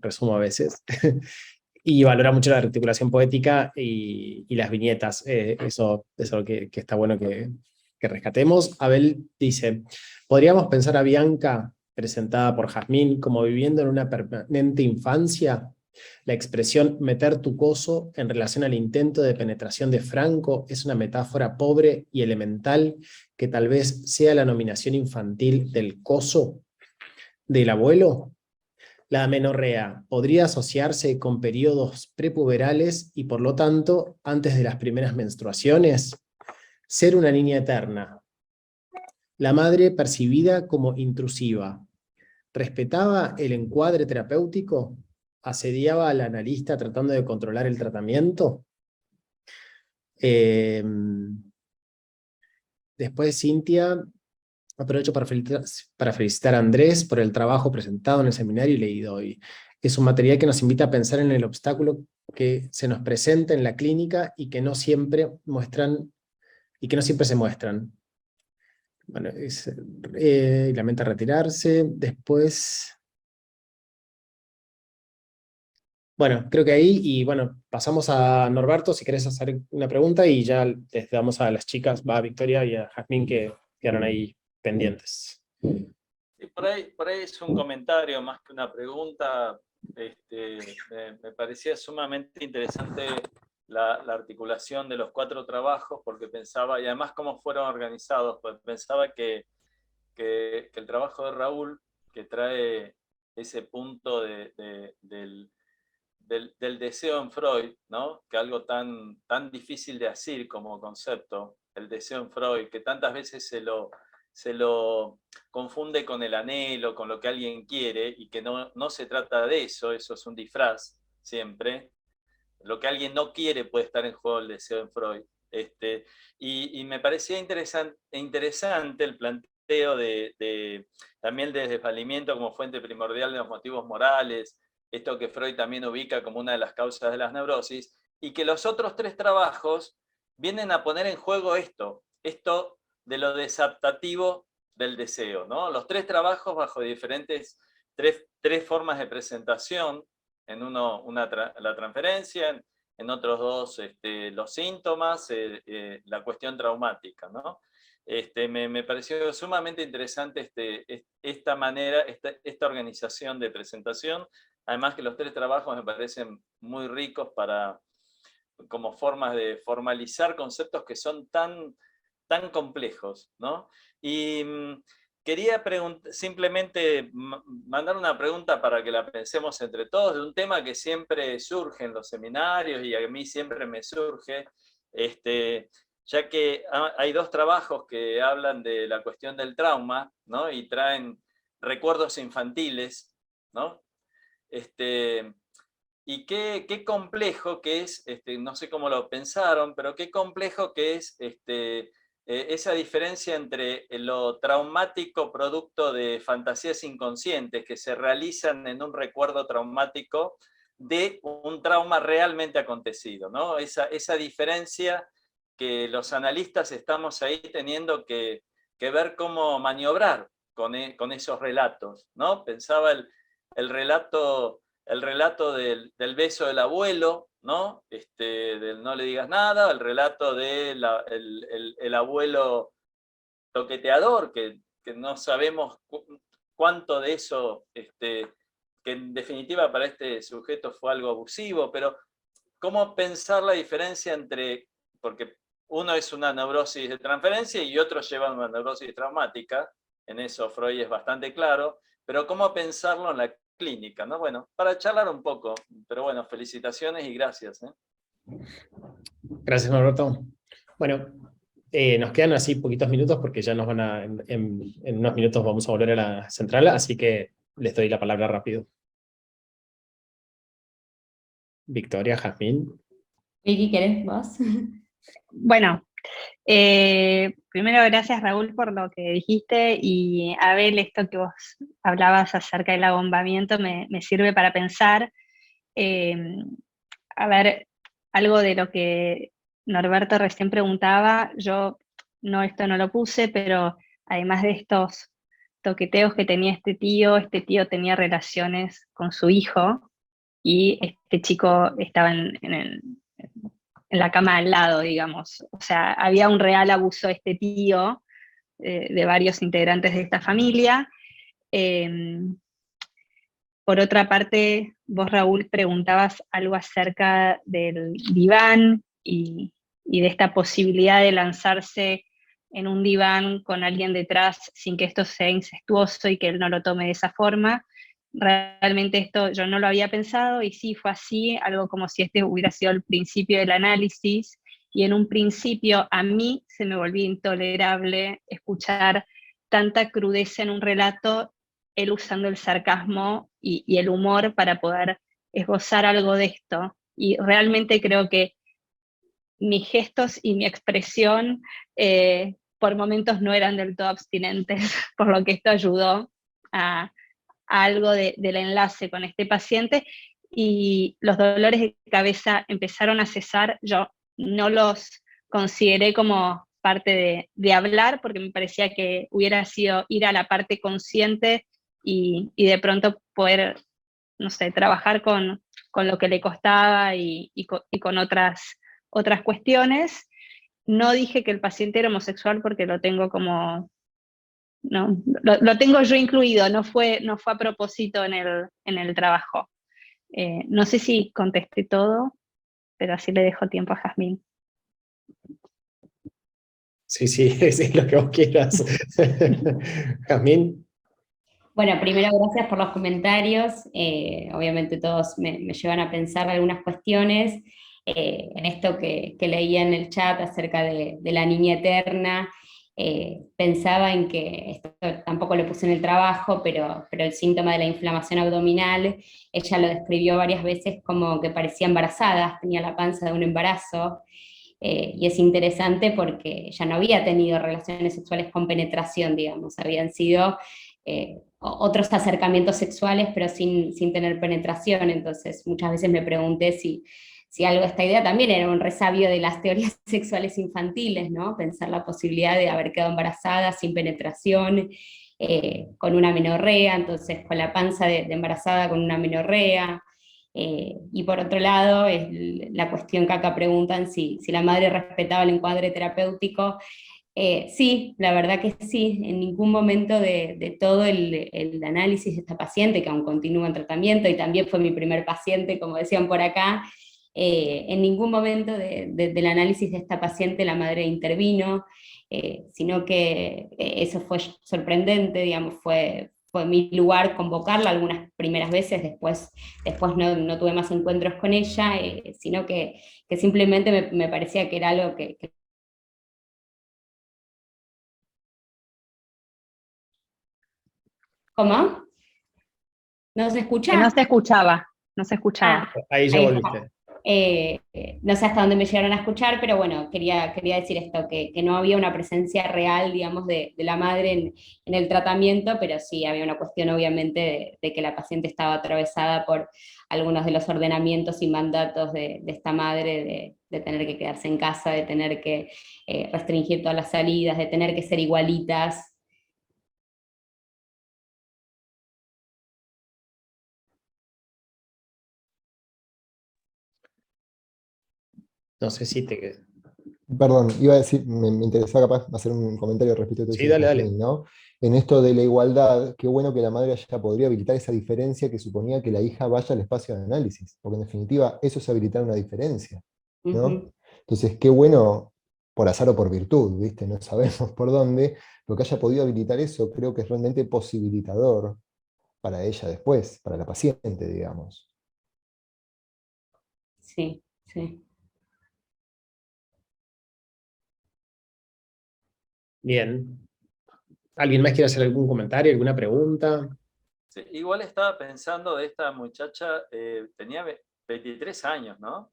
Resumo a veces. Y valora mucho la articulación poética y las viñetas. Eso es algo que está bueno que rescatemos. Abel dice, ¿podríamos pensar a Bianca, presentada por Jazmín, como viviendo en una permanente infancia? La expresión meter tu coso en relación al intento de penetración de Franco es una metáfora pobre y elemental que tal vez sea la nominación infantil del coso del abuelo. La amenorrea podría asociarse con periodos prepuberales y por lo tanto antes de las primeras menstruaciones. Ser una niña eterna. La madre percibida como intrusiva. ¿Respetaba el encuadre terapéutico? ¿Asediaba al analista tratando de controlar el tratamiento? Después Cintia, aprovecho para felicitar a Andrés por el trabajo presentado en el seminario y leído hoy. Es un material que nos invita a pensar en el obstáculo que se nos presenta en la clínica y que no siempre se muestran. Bueno, lamenta retirarse. Después Bueno, creo que ahí, y bueno, pasamos a Norberto, si querés hacer una pregunta, y ya les damos a las chicas, va a Victoria y a Jazmín, que quedaron ahí pendientes. Sí, por ahí es un comentario más que una pregunta. Me parecía sumamente interesante la articulación de los 4 trabajos, porque pensaba, y además cómo fueron organizados, pues pensaba que el trabajo de Raúl, que trae ese punto del deseo en Freud, ¿no? Que algo tan difícil de asir como concepto, el deseo en Freud, que tantas veces se lo confunde con el anhelo, con lo que alguien quiere, y que no se trata de eso es un disfraz siempre. Lo que alguien no quiere puede estar en juego el deseo en Freud. Y me parecía interesante el planteo también del desvalimiento como fuente primordial de los motivos morales, esto que Freud también ubica como una de las causas de las neurosis, y que los otros 3 trabajos vienen a poner en juego esto de lo desadaptativo del deseo, ¿no? Los 3 trabajos bajo diferentes, tres formas de presentación, en uno la transferencia, en otros 2 los síntomas, la cuestión traumática, ¿no? Me pareció sumamente interesante esta manera, esta organización de presentación. Además que los 3 trabajos me parecen muy ricos como formas de formalizar conceptos que son tan complejos, ¿no? Y quería simplemente mandar una pregunta para que la pensemos entre todos, de un tema que siempre surge en los seminarios y a mí siempre me surge, ya que hay 2 trabajos que hablan de la cuestión del trauma, ¿no? Y traen recuerdos infantiles, ¿no? Y qué complejo que es, no sé cómo lo pensaron, pero qué complejo que es esa diferencia entre lo traumático producto de fantasías inconscientes que se realizan en un recuerdo traumático de un trauma realmente acontecido, ¿no? Esa diferencia que los analistas estamos ahí teniendo que ver cómo maniobrar con esos relatos, ¿no? Pensaba el relato del beso del abuelo, ¿no? Del no le digas nada, el relato del el abuelo toqueteador, que no sabemos cuánto de eso, que en definitiva para este sujeto fue algo abusivo, pero cómo pensar la diferencia entre, porque uno es una neurosis de transferencia y otro lleva una neurosis traumática, en eso Freud es bastante claro, pero cómo pensarlo en la clínica, ¿no? Bueno, para charlar un poco, pero bueno, felicitaciones y gracias. Gracias, Norberto. Bueno, nos quedan así poquitos minutos porque ya nos van a, en unos minutos vamos a volver a la central, así que les doy la palabra rápido. Victoria, Jazmín. Vicky, ¿querés vos? Bueno, primero gracias Raúl por lo que dijiste, y Abel, esto que vos hablabas acerca del abombamiento me sirve para pensar. A ver, algo de lo que Norberto recién preguntaba, yo esto no lo puse, pero además de estos toqueteos que tenía este tío tenía relaciones con su hijo, y este chico estaba en la cama al lado, digamos. O sea, había un real abuso de este tío, de varios integrantes de esta familia. Por otra parte, vos, Raúl, preguntabas algo acerca del diván y de esta posibilidad de lanzarse en un diván con alguien detrás sin que esto sea incestuoso y que él no lo tome de esa forma. Realmente esto yo no lo había pensado, y sí fue así, algo como si este hubiera sido el principio del análisis, y en un principio a mí se me volvía intolerable escuchar tanta crudeza en un relato, él usando el sarcasmo y el humor para poder esbozar algo de esto. Y realmente creo que mis gestos y mi expresión por momentos no eran del todo abstinentes, por lo que esto ayudó a algo del enlace con este paciente, y los dolores de cabeza empezaron a cesar. Yo no los consideré como parte de hablar, porque me parecía que hubiera sido ir a la parte consciente y de pronto poder, no sé, trabajar con con lo que le costaba y con otras cuestiones. No dije que el paciente era homosexual porque lo tengo como... No, lo tengo yo incluido, no fue a propósito en el trabajo. No sé si contesté todo, pero así le dejo tiempo a Jazmín. Sí, sí, lo que vos quieras. Jazmín. Bueno, primero gracias por los comentarios, obviamente todos me llevan a pensar algunas cuestiones, en esto que leía en el chat acerca de la niña eterna, pensaba en que, esto tampoco lo puse en el trabajo, pero el síntoma de la inflamación abdominal, ella lo describió varias veces como que parecía embarazada, tenía la panza de un embarazo, y es interesante porque ella no había tenido relaciones sexuales con penetración, digamos, habían sido otros acercamientos sexuales, pero sin tener penetración. Entonces muchas veces me pregunté si algo de esta idea también era un resabio de las teorías sexuales infantiles, ¿no? Pensar la posibilidad de haber quedado embarazada sin penetración, con una amenorrea, entonces con la panza de embarazada con una amenorrea. Y por otro lado, es la cuestión que acá preguntan si la madre respetaba el encuadre terapéutico. Sí, la verdad que sí, en ningún momento de todo el análisis de esta paciente, que aún continúa en tratamiento y también fue mi primer paciente, como decían por acá, en ningún momento del análisis de esta paciente la madre intervino, sino que eso fue sorprendente, digamos, fue mi lugar convocarla algunas primeras veces, después no tuve más encuentros con ella, sino que simplemente me parecía que era algo que ¿Cómo? ¿No se escucha? Que no se escuchaba, no se escuchaba. Ahí ya ahí volviste. está. No sé hasta dónde me llegaron a escuchar, pero bueno, quería decir esto, que no había una presencia real, digamos, de la madre en el tratamiento, pero sí había una cuestión, obviamente, de que la paciente estaba atravesada por algunos de los ordenamientos y mandatos de esta madre, de tener que quedarse en casa, de tener que restringir todas las salidas, de tener que ser igualitas. No sé si te... Perdón, iba a decir, me interesaba capaz hacer un comentario respecto a Sí, dale, dale. ¿no? En esto de la igualdad, qué bueno que la madre ya podría habilitar esa diferencia que suponía que la hija vaya al espacio de análisis, porque en definitiva eso es habilitar una diferencia, ¿no? Entonces, qué bueno, por azar o por virtud, ¿viste? No sabemos por dónde, lo que haya podido habilitar eso creo que es realmente posibilitador para ella después, para la paciente, digamos. Sí, sí. Bien. ¿Alguien más quiere hacer algún comentario, alguna pregunta? Sí, igual estaba pensando de esta muchacha, tenía 23 años, ¿no?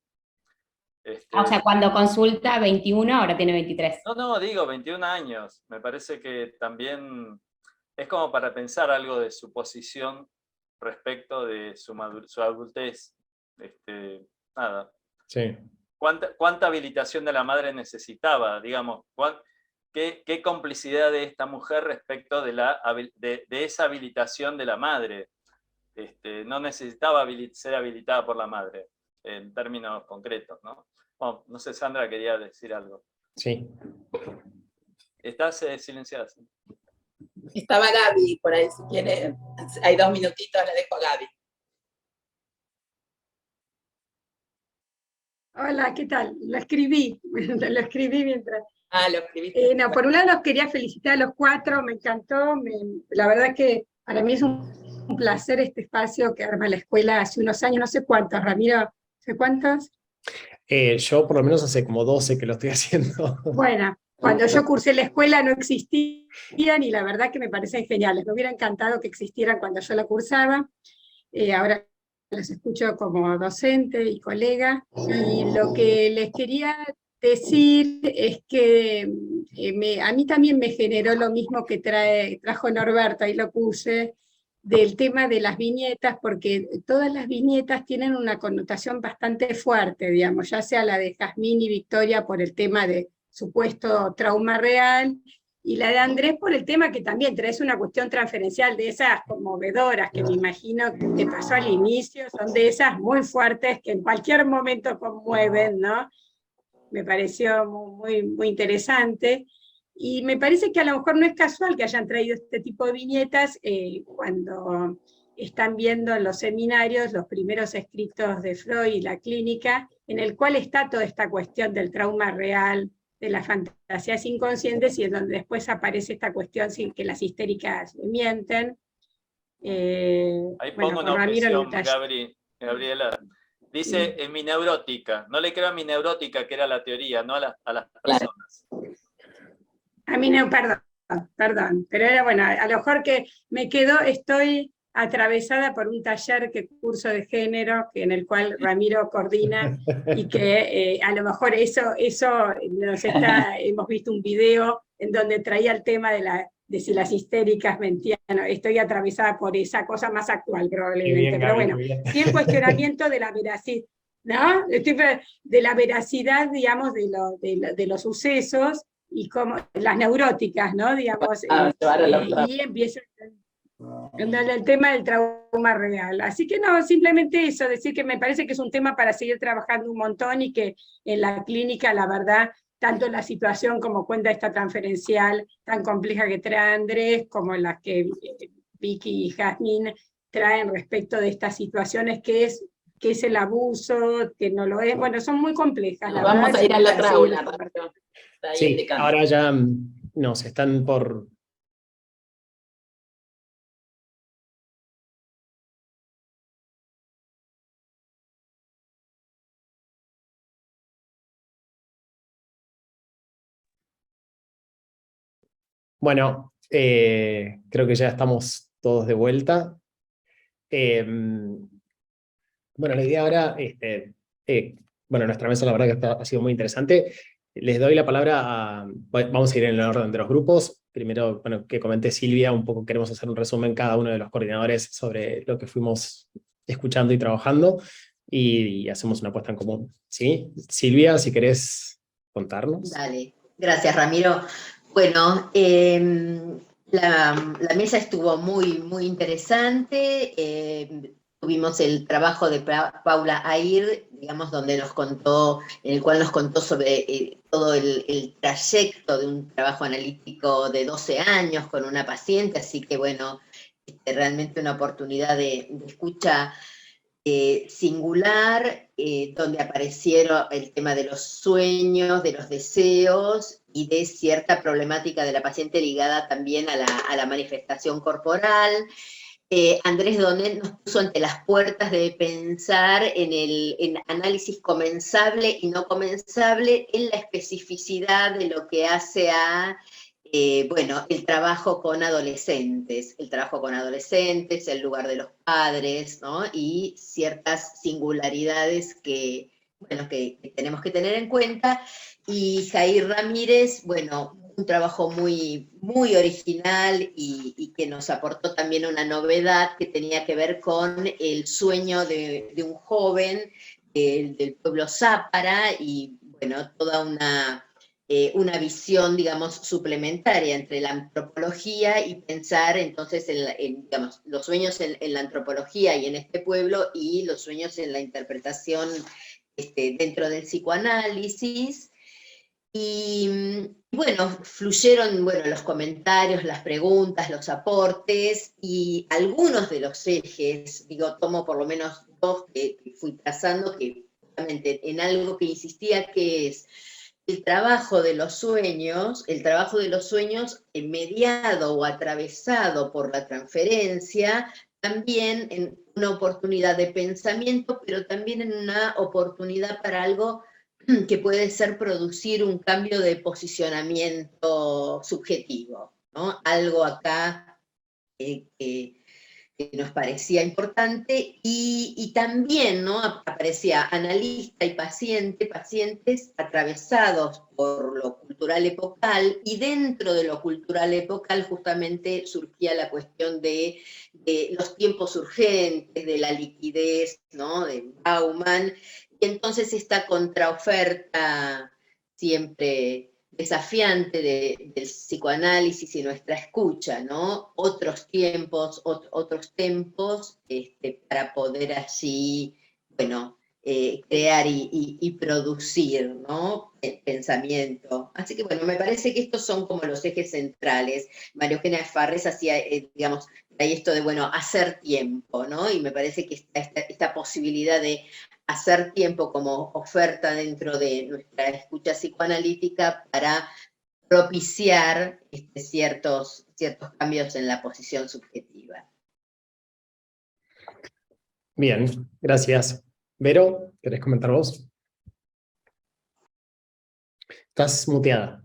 O sea, cuando consulta 21, ahora tiene 23. No, digo 21 años. Me parece que también es como para pensar algo de su posición respecto de su adultez. Nada. Sí. ¿Cuánta habilitación de la madre necesitaba? Digamos, ¿qué complicidad de esta mujer respecto de esa habilitación de la madre? No necesitaba ser habilitada por la madre, en términos concretos, ¿no? Bueno, no sé, Sandra quería decir algo. Sí. Estás silenciada. Estaba Gaby por ahí, si quiere. Hay 2 minutitos, le dejo a Gaby. Hola, ¿qué tal? Lo escribí mientras... Ah, lo escribiste. No, por un lado los quería felicitar a los 4, me encantó, la verdad que para mí es un placer este espacio que arma la escuela hace unos años, no sé cuántos, Ramiro, ¿sé cuántos? Yo por lo menos hace como 12 que lo estoy haciendo. Bueno, cuando yo cursé la escuela no existían y la verdad que me parecen geniales, me hubiera encantado que existieran cuando yo la cursaba, ahora los escucho como docente y colega, y lo que les quería decir es que a mí también me generó lo mismo que trajo Norberto, ahí lo puse, del tema de las viñetas, porque todas las viñetas tienen una connotación bastante fuerte, digamos, ya sea la de Jazmín y Victoria por el tema de supuesto trauma real, y la de Andrés por el tema que también traes una cuestión transferencial de esas conmovedoras que me imagino que te pasó al inicio, son de esas muy fuertes que en cualquier momento conmueven, ¿no? Me pareció muy, muy interesante. Y me parece que a lo mejor no es casual que hayan traído este tipo de viñetas cuando están viendo en los seminarios los primeros escritos de Freud y la clínica, en el cual está toda esta cuestión del trauma real, de las fantasías inconscientes, y en donde después aparece esta cuestión sin que las histéricas mienten. Ahí pongo una objeción, Gabriela. Dice mi neurótica. No le creo a mi neurótica, que era la teoría, no a las personas. A mí no, perdón. Pero era bueno, a lo mejor que me quedó, estoy atravesada por un taller que curso de género, en el cual Ramiro coordina, y que a lo mejor eso hemos visto un video en donde traía el tema de si las histéricas mentían. Estoy atravesada por esa cosa más actual probablemente, bien, pero Gaby, bueno, sí el cuestionamiento de la veracidad, ¿no? De la veracidad, digamos, de los sucesos, y como las neuróticas, ¿no? Digamos, y empieza el tema del trauma real. Así que no, simplemente eso, decir que me parece que es un tema para seguir trabajando un montón, y que en la clínica, la verdad, tanto la situación como cuenta esta transferencial tan compleja que trae Andrés, como las que Vicky y Jazmín traen respecto de estas situaciones, que es el abuso, que no lo es, bueno, son muy complejas. La Vamos verdad, a ir a la otra para aula. Sí, ahora ya nos están por... Bueno, creo que ya estamos todos de vuelta. Bueno, la idea ahora, bueno, nuestra mesa la verdad que ha sido muy interesante. Les doy la palabra a... Vamos a ir en el orden de los grupos. Primero, bueno, que comenté Silvia, un poco queremos hacer un resumen cada uno de los coordinadores sobre lo que fuimos escuchando y trabajando, y hacemos una puesta en común. ¿Sí? Silvia, si querés contarnos. Dale, gracias Ramiro. Bueno, la mesa estuvo muy, muy interesante. Tuvimos el trabajo de Paula Air, digamos, donde nos contó, en el cual nos contó sobre todo el trayecto de un trabajo analítico de 12 años con una paciente, así que bueno, realmente una oportunidad de escucha singular, donde aparecieron el tema de los sueños, de los deseos y de cierta problemática de la paciente ligada también a la manifestación corporal. Andrés Donet nos puso ante las puertas de pensar en análisis comensable y no comensable, en la especificidad de lo que hace a bueno, el trabajo con adolescentes, el lugar de los padres, ¿no? Y ciertas singularidades que, bueno, que tenemos que tener en cuenta. Y Jair Ramírez, bueno, un trabajo muy, muy original y que nos aportó también una novedad que tenía que ver con el sueño de un joven del pueblo Zápara, y bueno, toda una visión, digamos, suplementaria entre la antropología y pensar entonces en digamos, los sueños en la antropología y en este pueblo, y los sueños en la interpretación dentro del psicoanálisis. Y bueno, fluyeron los comentarios, las preguntas, los aportes, y algunos de los ejes, digo, tomo por lo menos dos que fui trazando, que justamente en algo que insistía, que es el trabajo de los sueños mediado o atravesado por la transferencia, también en una oportunidad de pensamiento, pero también en una oportunidad para algo que puede ser producir un cambio de posicionamiento subjetivo, ¿no? Algo acá que nos parecía importante, y también, ¿no?, aparecía analista y pacientes atravesados por lo cultural epocal, y dentro de lo cultural epocal justamente surgía la cuestión de los tiempos urgentes, de la liquidez, ¿no?, de Bauman, y entonces esta contraoferta siempre desafiante del psicoanálisis y nuestra escucha, ¿no? Otros tiempos, otros tempos, para poder allí, bueno, crear y producir, ¿no? El pensamiento. Así que bueno, me parece que estos son como los ejes centrales. María Eugenia Farrés hacía, digamos, hay esto de, bueno, hacer tiempo, ¿no? Y me parece que esta posibilidad de hacer tiempo como oferta dentro de nuestra escucha psicoanalítica para propiciar ciertos cambios en la posición subjetiva. Bien, gracias. Vero, ¿querés comentar vos? Estás muteada.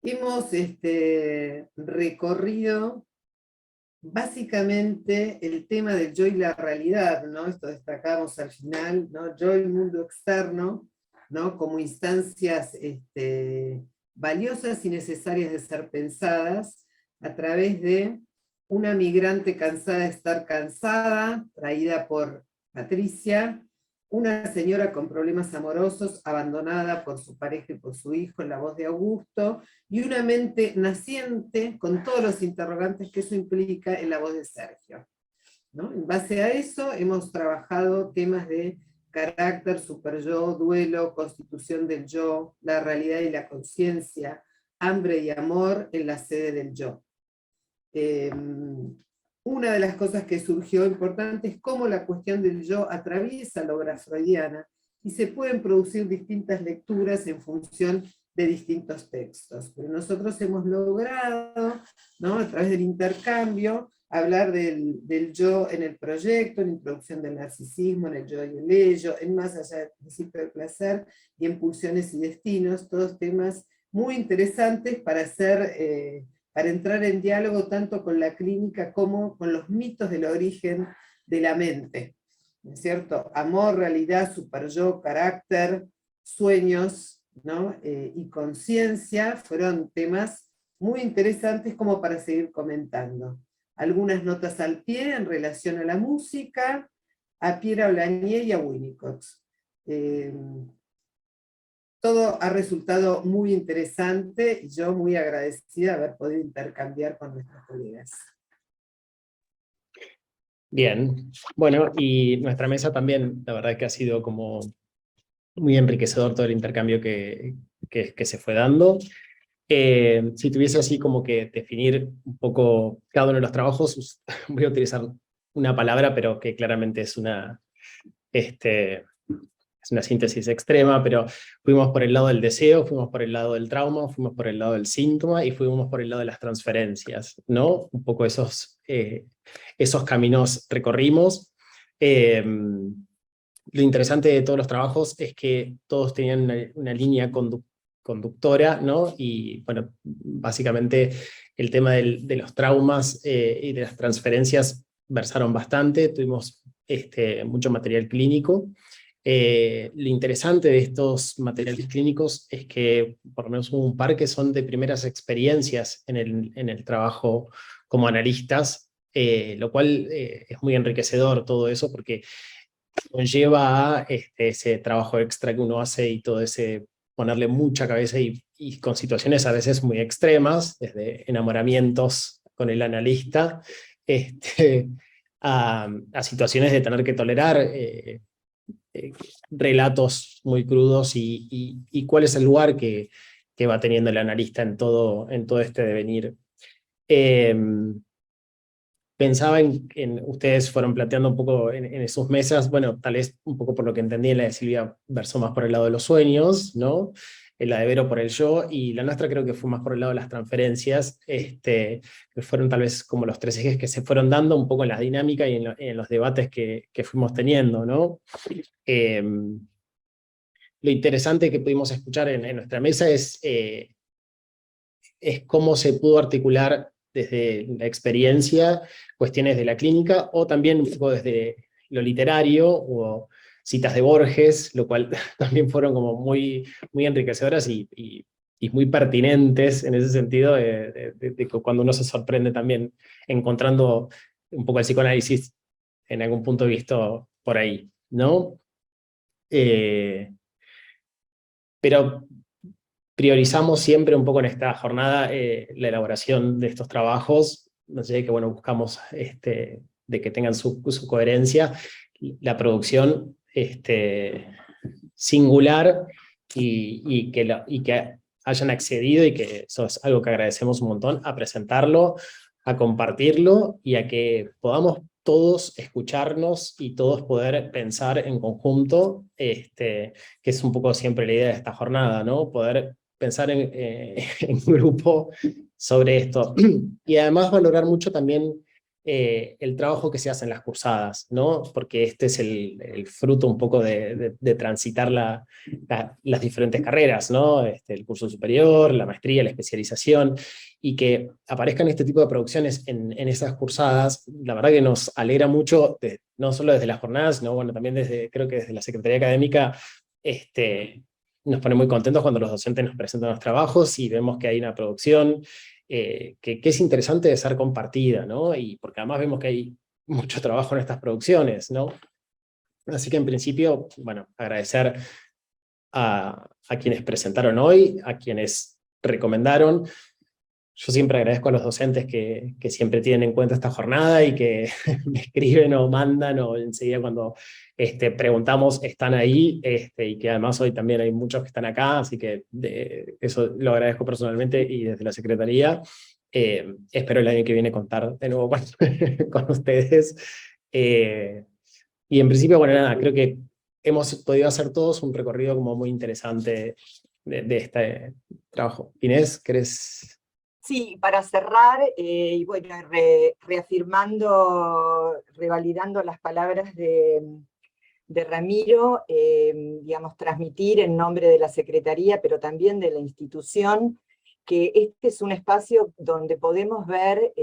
Hemos recorrido básicamente el tema del yo y la realidad, ¿no? Esto destacamos al final, ¿no? Yo y el mundo externo, ¿no? Como instancias valiosas y necesarias de ser pensadas a través de una migrante cansada de estar cansada, traída por Patricia, una señora con problemas amorosos, abandonada por su pareja y por su hijo, en la voz de Augusto, y una mente naciente, con todos los interrogantes que eso implica, en la voz de Sergio, ¿no? En base a eso hemos trabajado temas de carácter, superyo, duelo, constitución del yo, la realidad y la conciencia, hambre y amor en la sede del yo. Una de las cosas que surgió importante es cómo la cuestión del yo atraviesa la obra freudiana y se pueden producir distintas lecturas en función de distintos textos. Pero nosotros hemos logrado, ¿no?, a través del intercambio, hablar del yo en el proyecto, en la introducción del narcisismo, en el yo y el ello, en más allá del principio del placer, y en pulsiones y destinos, todos temas muy interesantes para hacer... para entrar en diálogo tanto con la clínica como con los mitos del origen de la mente, ¿no es cierto? Amor, realidad, superyo, carácter, sueños, ¿no? Y conciencia fueron temas muy interesantes como para seguir comentando. Algunas notas al pie en relación a la música, a Pierre Aulagnier y a Winnicott. Todo ha resultado muy interesante y yo muy agradecida de haber podido intercambiar con nuestros colegas. Bien, bueno, y nuestra mesa también, la verdad que ha sido como muy enriquecedor todo el intercambio que se fue dando. Si tuviese así como que definir un poco cada uno de los trabajos, voy a utilizar una palabra, pero que claramente es una síntesis extrema, pero fuimos por el lado del deseo, fuimos por el lado del trauma, fuimos por el lado del síntoma y fuimos por el lado de las transferencias, ¿no? Un poco esos caminos recorrimos. Lo interesante de todos los trabajos es que todos tenían una línea conductora, ¿no? Y bueno, básicamente el tema de los traumas y de las transferencias versaron bastante, tuvimos mucho material clínico. Lo interesante de estos materiales clínicos es que por lo menos hubo un par que son de primeras experiencias en el trabajo como analistas, lo cual es muy enriquecedor todo eso porque conlleva a ese trabajo extra que uno hace y todo ese ponerle mucha cabeza y con situaciones a veces muy extremas, desde enamoramientos con el analista, a situaciones de tener que tolerar relatos muy crudos y cuál es el lugar que va teniendo el analista en todo este devenir. Pensaba en ustedes fueron planteando un poco en sus mesas, bueno, tal vez un poco por lo que entendí, la de Silvia versó más por el lado de los sueños, ¿no? La de Vero por el yo, y la nuestra creo que fue más por el lado de las transferencias, que fueron tal vez como los tres ejes que se fueron dando un poco en la dinámica y en los debates que fuimos teniendo, ¿no? Lo interesante que pudimos escuchar en nuestra mesa es cómo se pudo articular desde la experiencia cuestiones de la clínica, o también un poco desde lo literario, o citas de Borges, lo cual también fueron como muy, muy enriquecedoras y muy pertinentes en ese sentido, de cuando uno se sorprende también encontrando un poco el psicoanálisis en algún punto visto por ahí, ¿no? Pero priorizamos siempre un poco en esta jornada la elaboración de estos trabajos, no sé, que bueno, buscamos de que tengan su coherencia, la producción singular y que hayan accedido, y que eso es algo que agradecemos un montón, a presentarlo, a compartirlo y a que podamos todos escucharnos y todos poder pensar en conjunto, que es un poco siempre la idea de esta jornada, ¿no? Poder pensar en grupo sobre esto. Y además valorar mucho también el trabajo que se hace en las cursadas, ¿no? Porque este es el fruto un poco de transitar las diferentes carreras, ¿no? El curso superior, la maestría, la especialización, y que aparezcan este tipo de producciones en esas cursadas, la verdad que nos alegra mucho, no solo desde las jornadas, sino bueno, también creo que desde la Secretaría Académica, nos pone muy contentos cuando los docentes nos presentan los trabajos y vemos que hay una producción que es interesante de ser compartida, ¿no? Y porque además vemos que hay mucho trabajo en estas producciones, ¿no? Así que en principio, bueno, agradecer a quienes presentaron hoy, a quienes recomendaron. Yo siempre agradezco a los docentes que siempre tienen en cuenta esta jornada y que me escriben o mandan, o enseguida cuando preguntamos están ahí, y que además hoy también hay muchos que están acá, así que eso lo agradezco personalmente y desde la Secretaría. Espero el año que viene contar de nuevo con ustedes. Y en principio, bueno, nada, creo que hemos podido hacer todos un recorrido como muy interesante de este trabajo. Inés, ¿querés...? Sí, para cerrar, y bueno, reafirmando, revalidando las palabras de Ramiro, digamos, transmitir en nombre de la Secretaría, pero también de la institución, que este es un espacio donde podemos ver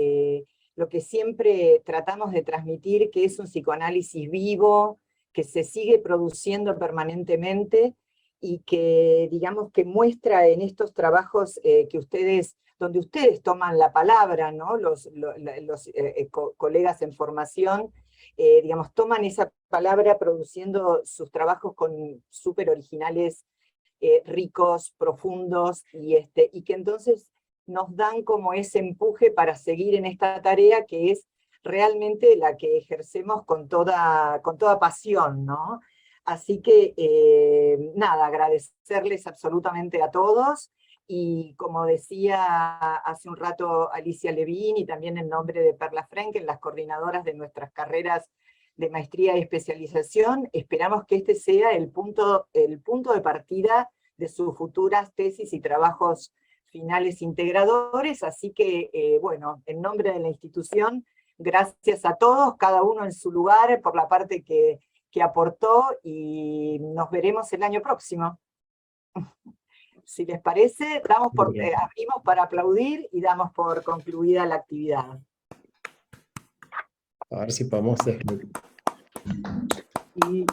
lo que siempre tratamos de transmitir, que es un psicoanálisis vivo, que se sigue produciendo permanentemente, y que, digamos, que muestra en estos trabajos que ustedes, donde ustedes toman la palabra, ¿no? Los colegas en formación, digamos, toman esa palabra produciendo sus trabajos con súper originales, ricos, profundos, y que entonces nos dan como ese empuje para seguir en esta tarea que es realmente la que ejercemos con toda pasión, ¿no? Así que, nada, agradecerles absolutamente a todos, y como decía hace un rato Alicia Levín, y también en nombre de Perla Frenkel, las coordinadoras de nuestras carreras de maestría y especialización, esperamos que este sea el punto de partida de sus futuras tesis y trabajos finales integradores. Así que, bueno, en nombre de la institución, gracias a todos, cada uno en su lugar, por la parte que aportó, y nos veremos el año próximo. Si les parece, abrimos para aplaudir y damos por concluida la actividad. A ver si podemos... Y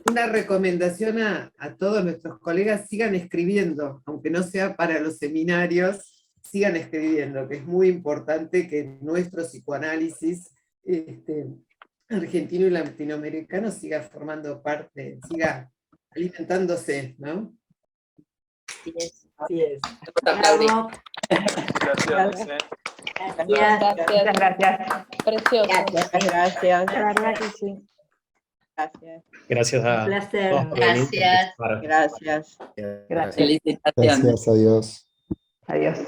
una recomendación a todos nuestros colegas: sigan escribiendo, aunque no sea para los seminarios, sigan escribiendo, que es muy importante que nuestro psicoanálisis argentino y latinoamericano siga formando parte, siga alimentándose, ¿no? Sí es. Sí es. Bravo. Gracias. Gracias. Precioso. Gracias. La verdad que sí. Gracias. Gracias a Un placer. todos por venir. Gracias. Gracias. Felicitaciones. Gracias, adiós. Adiós.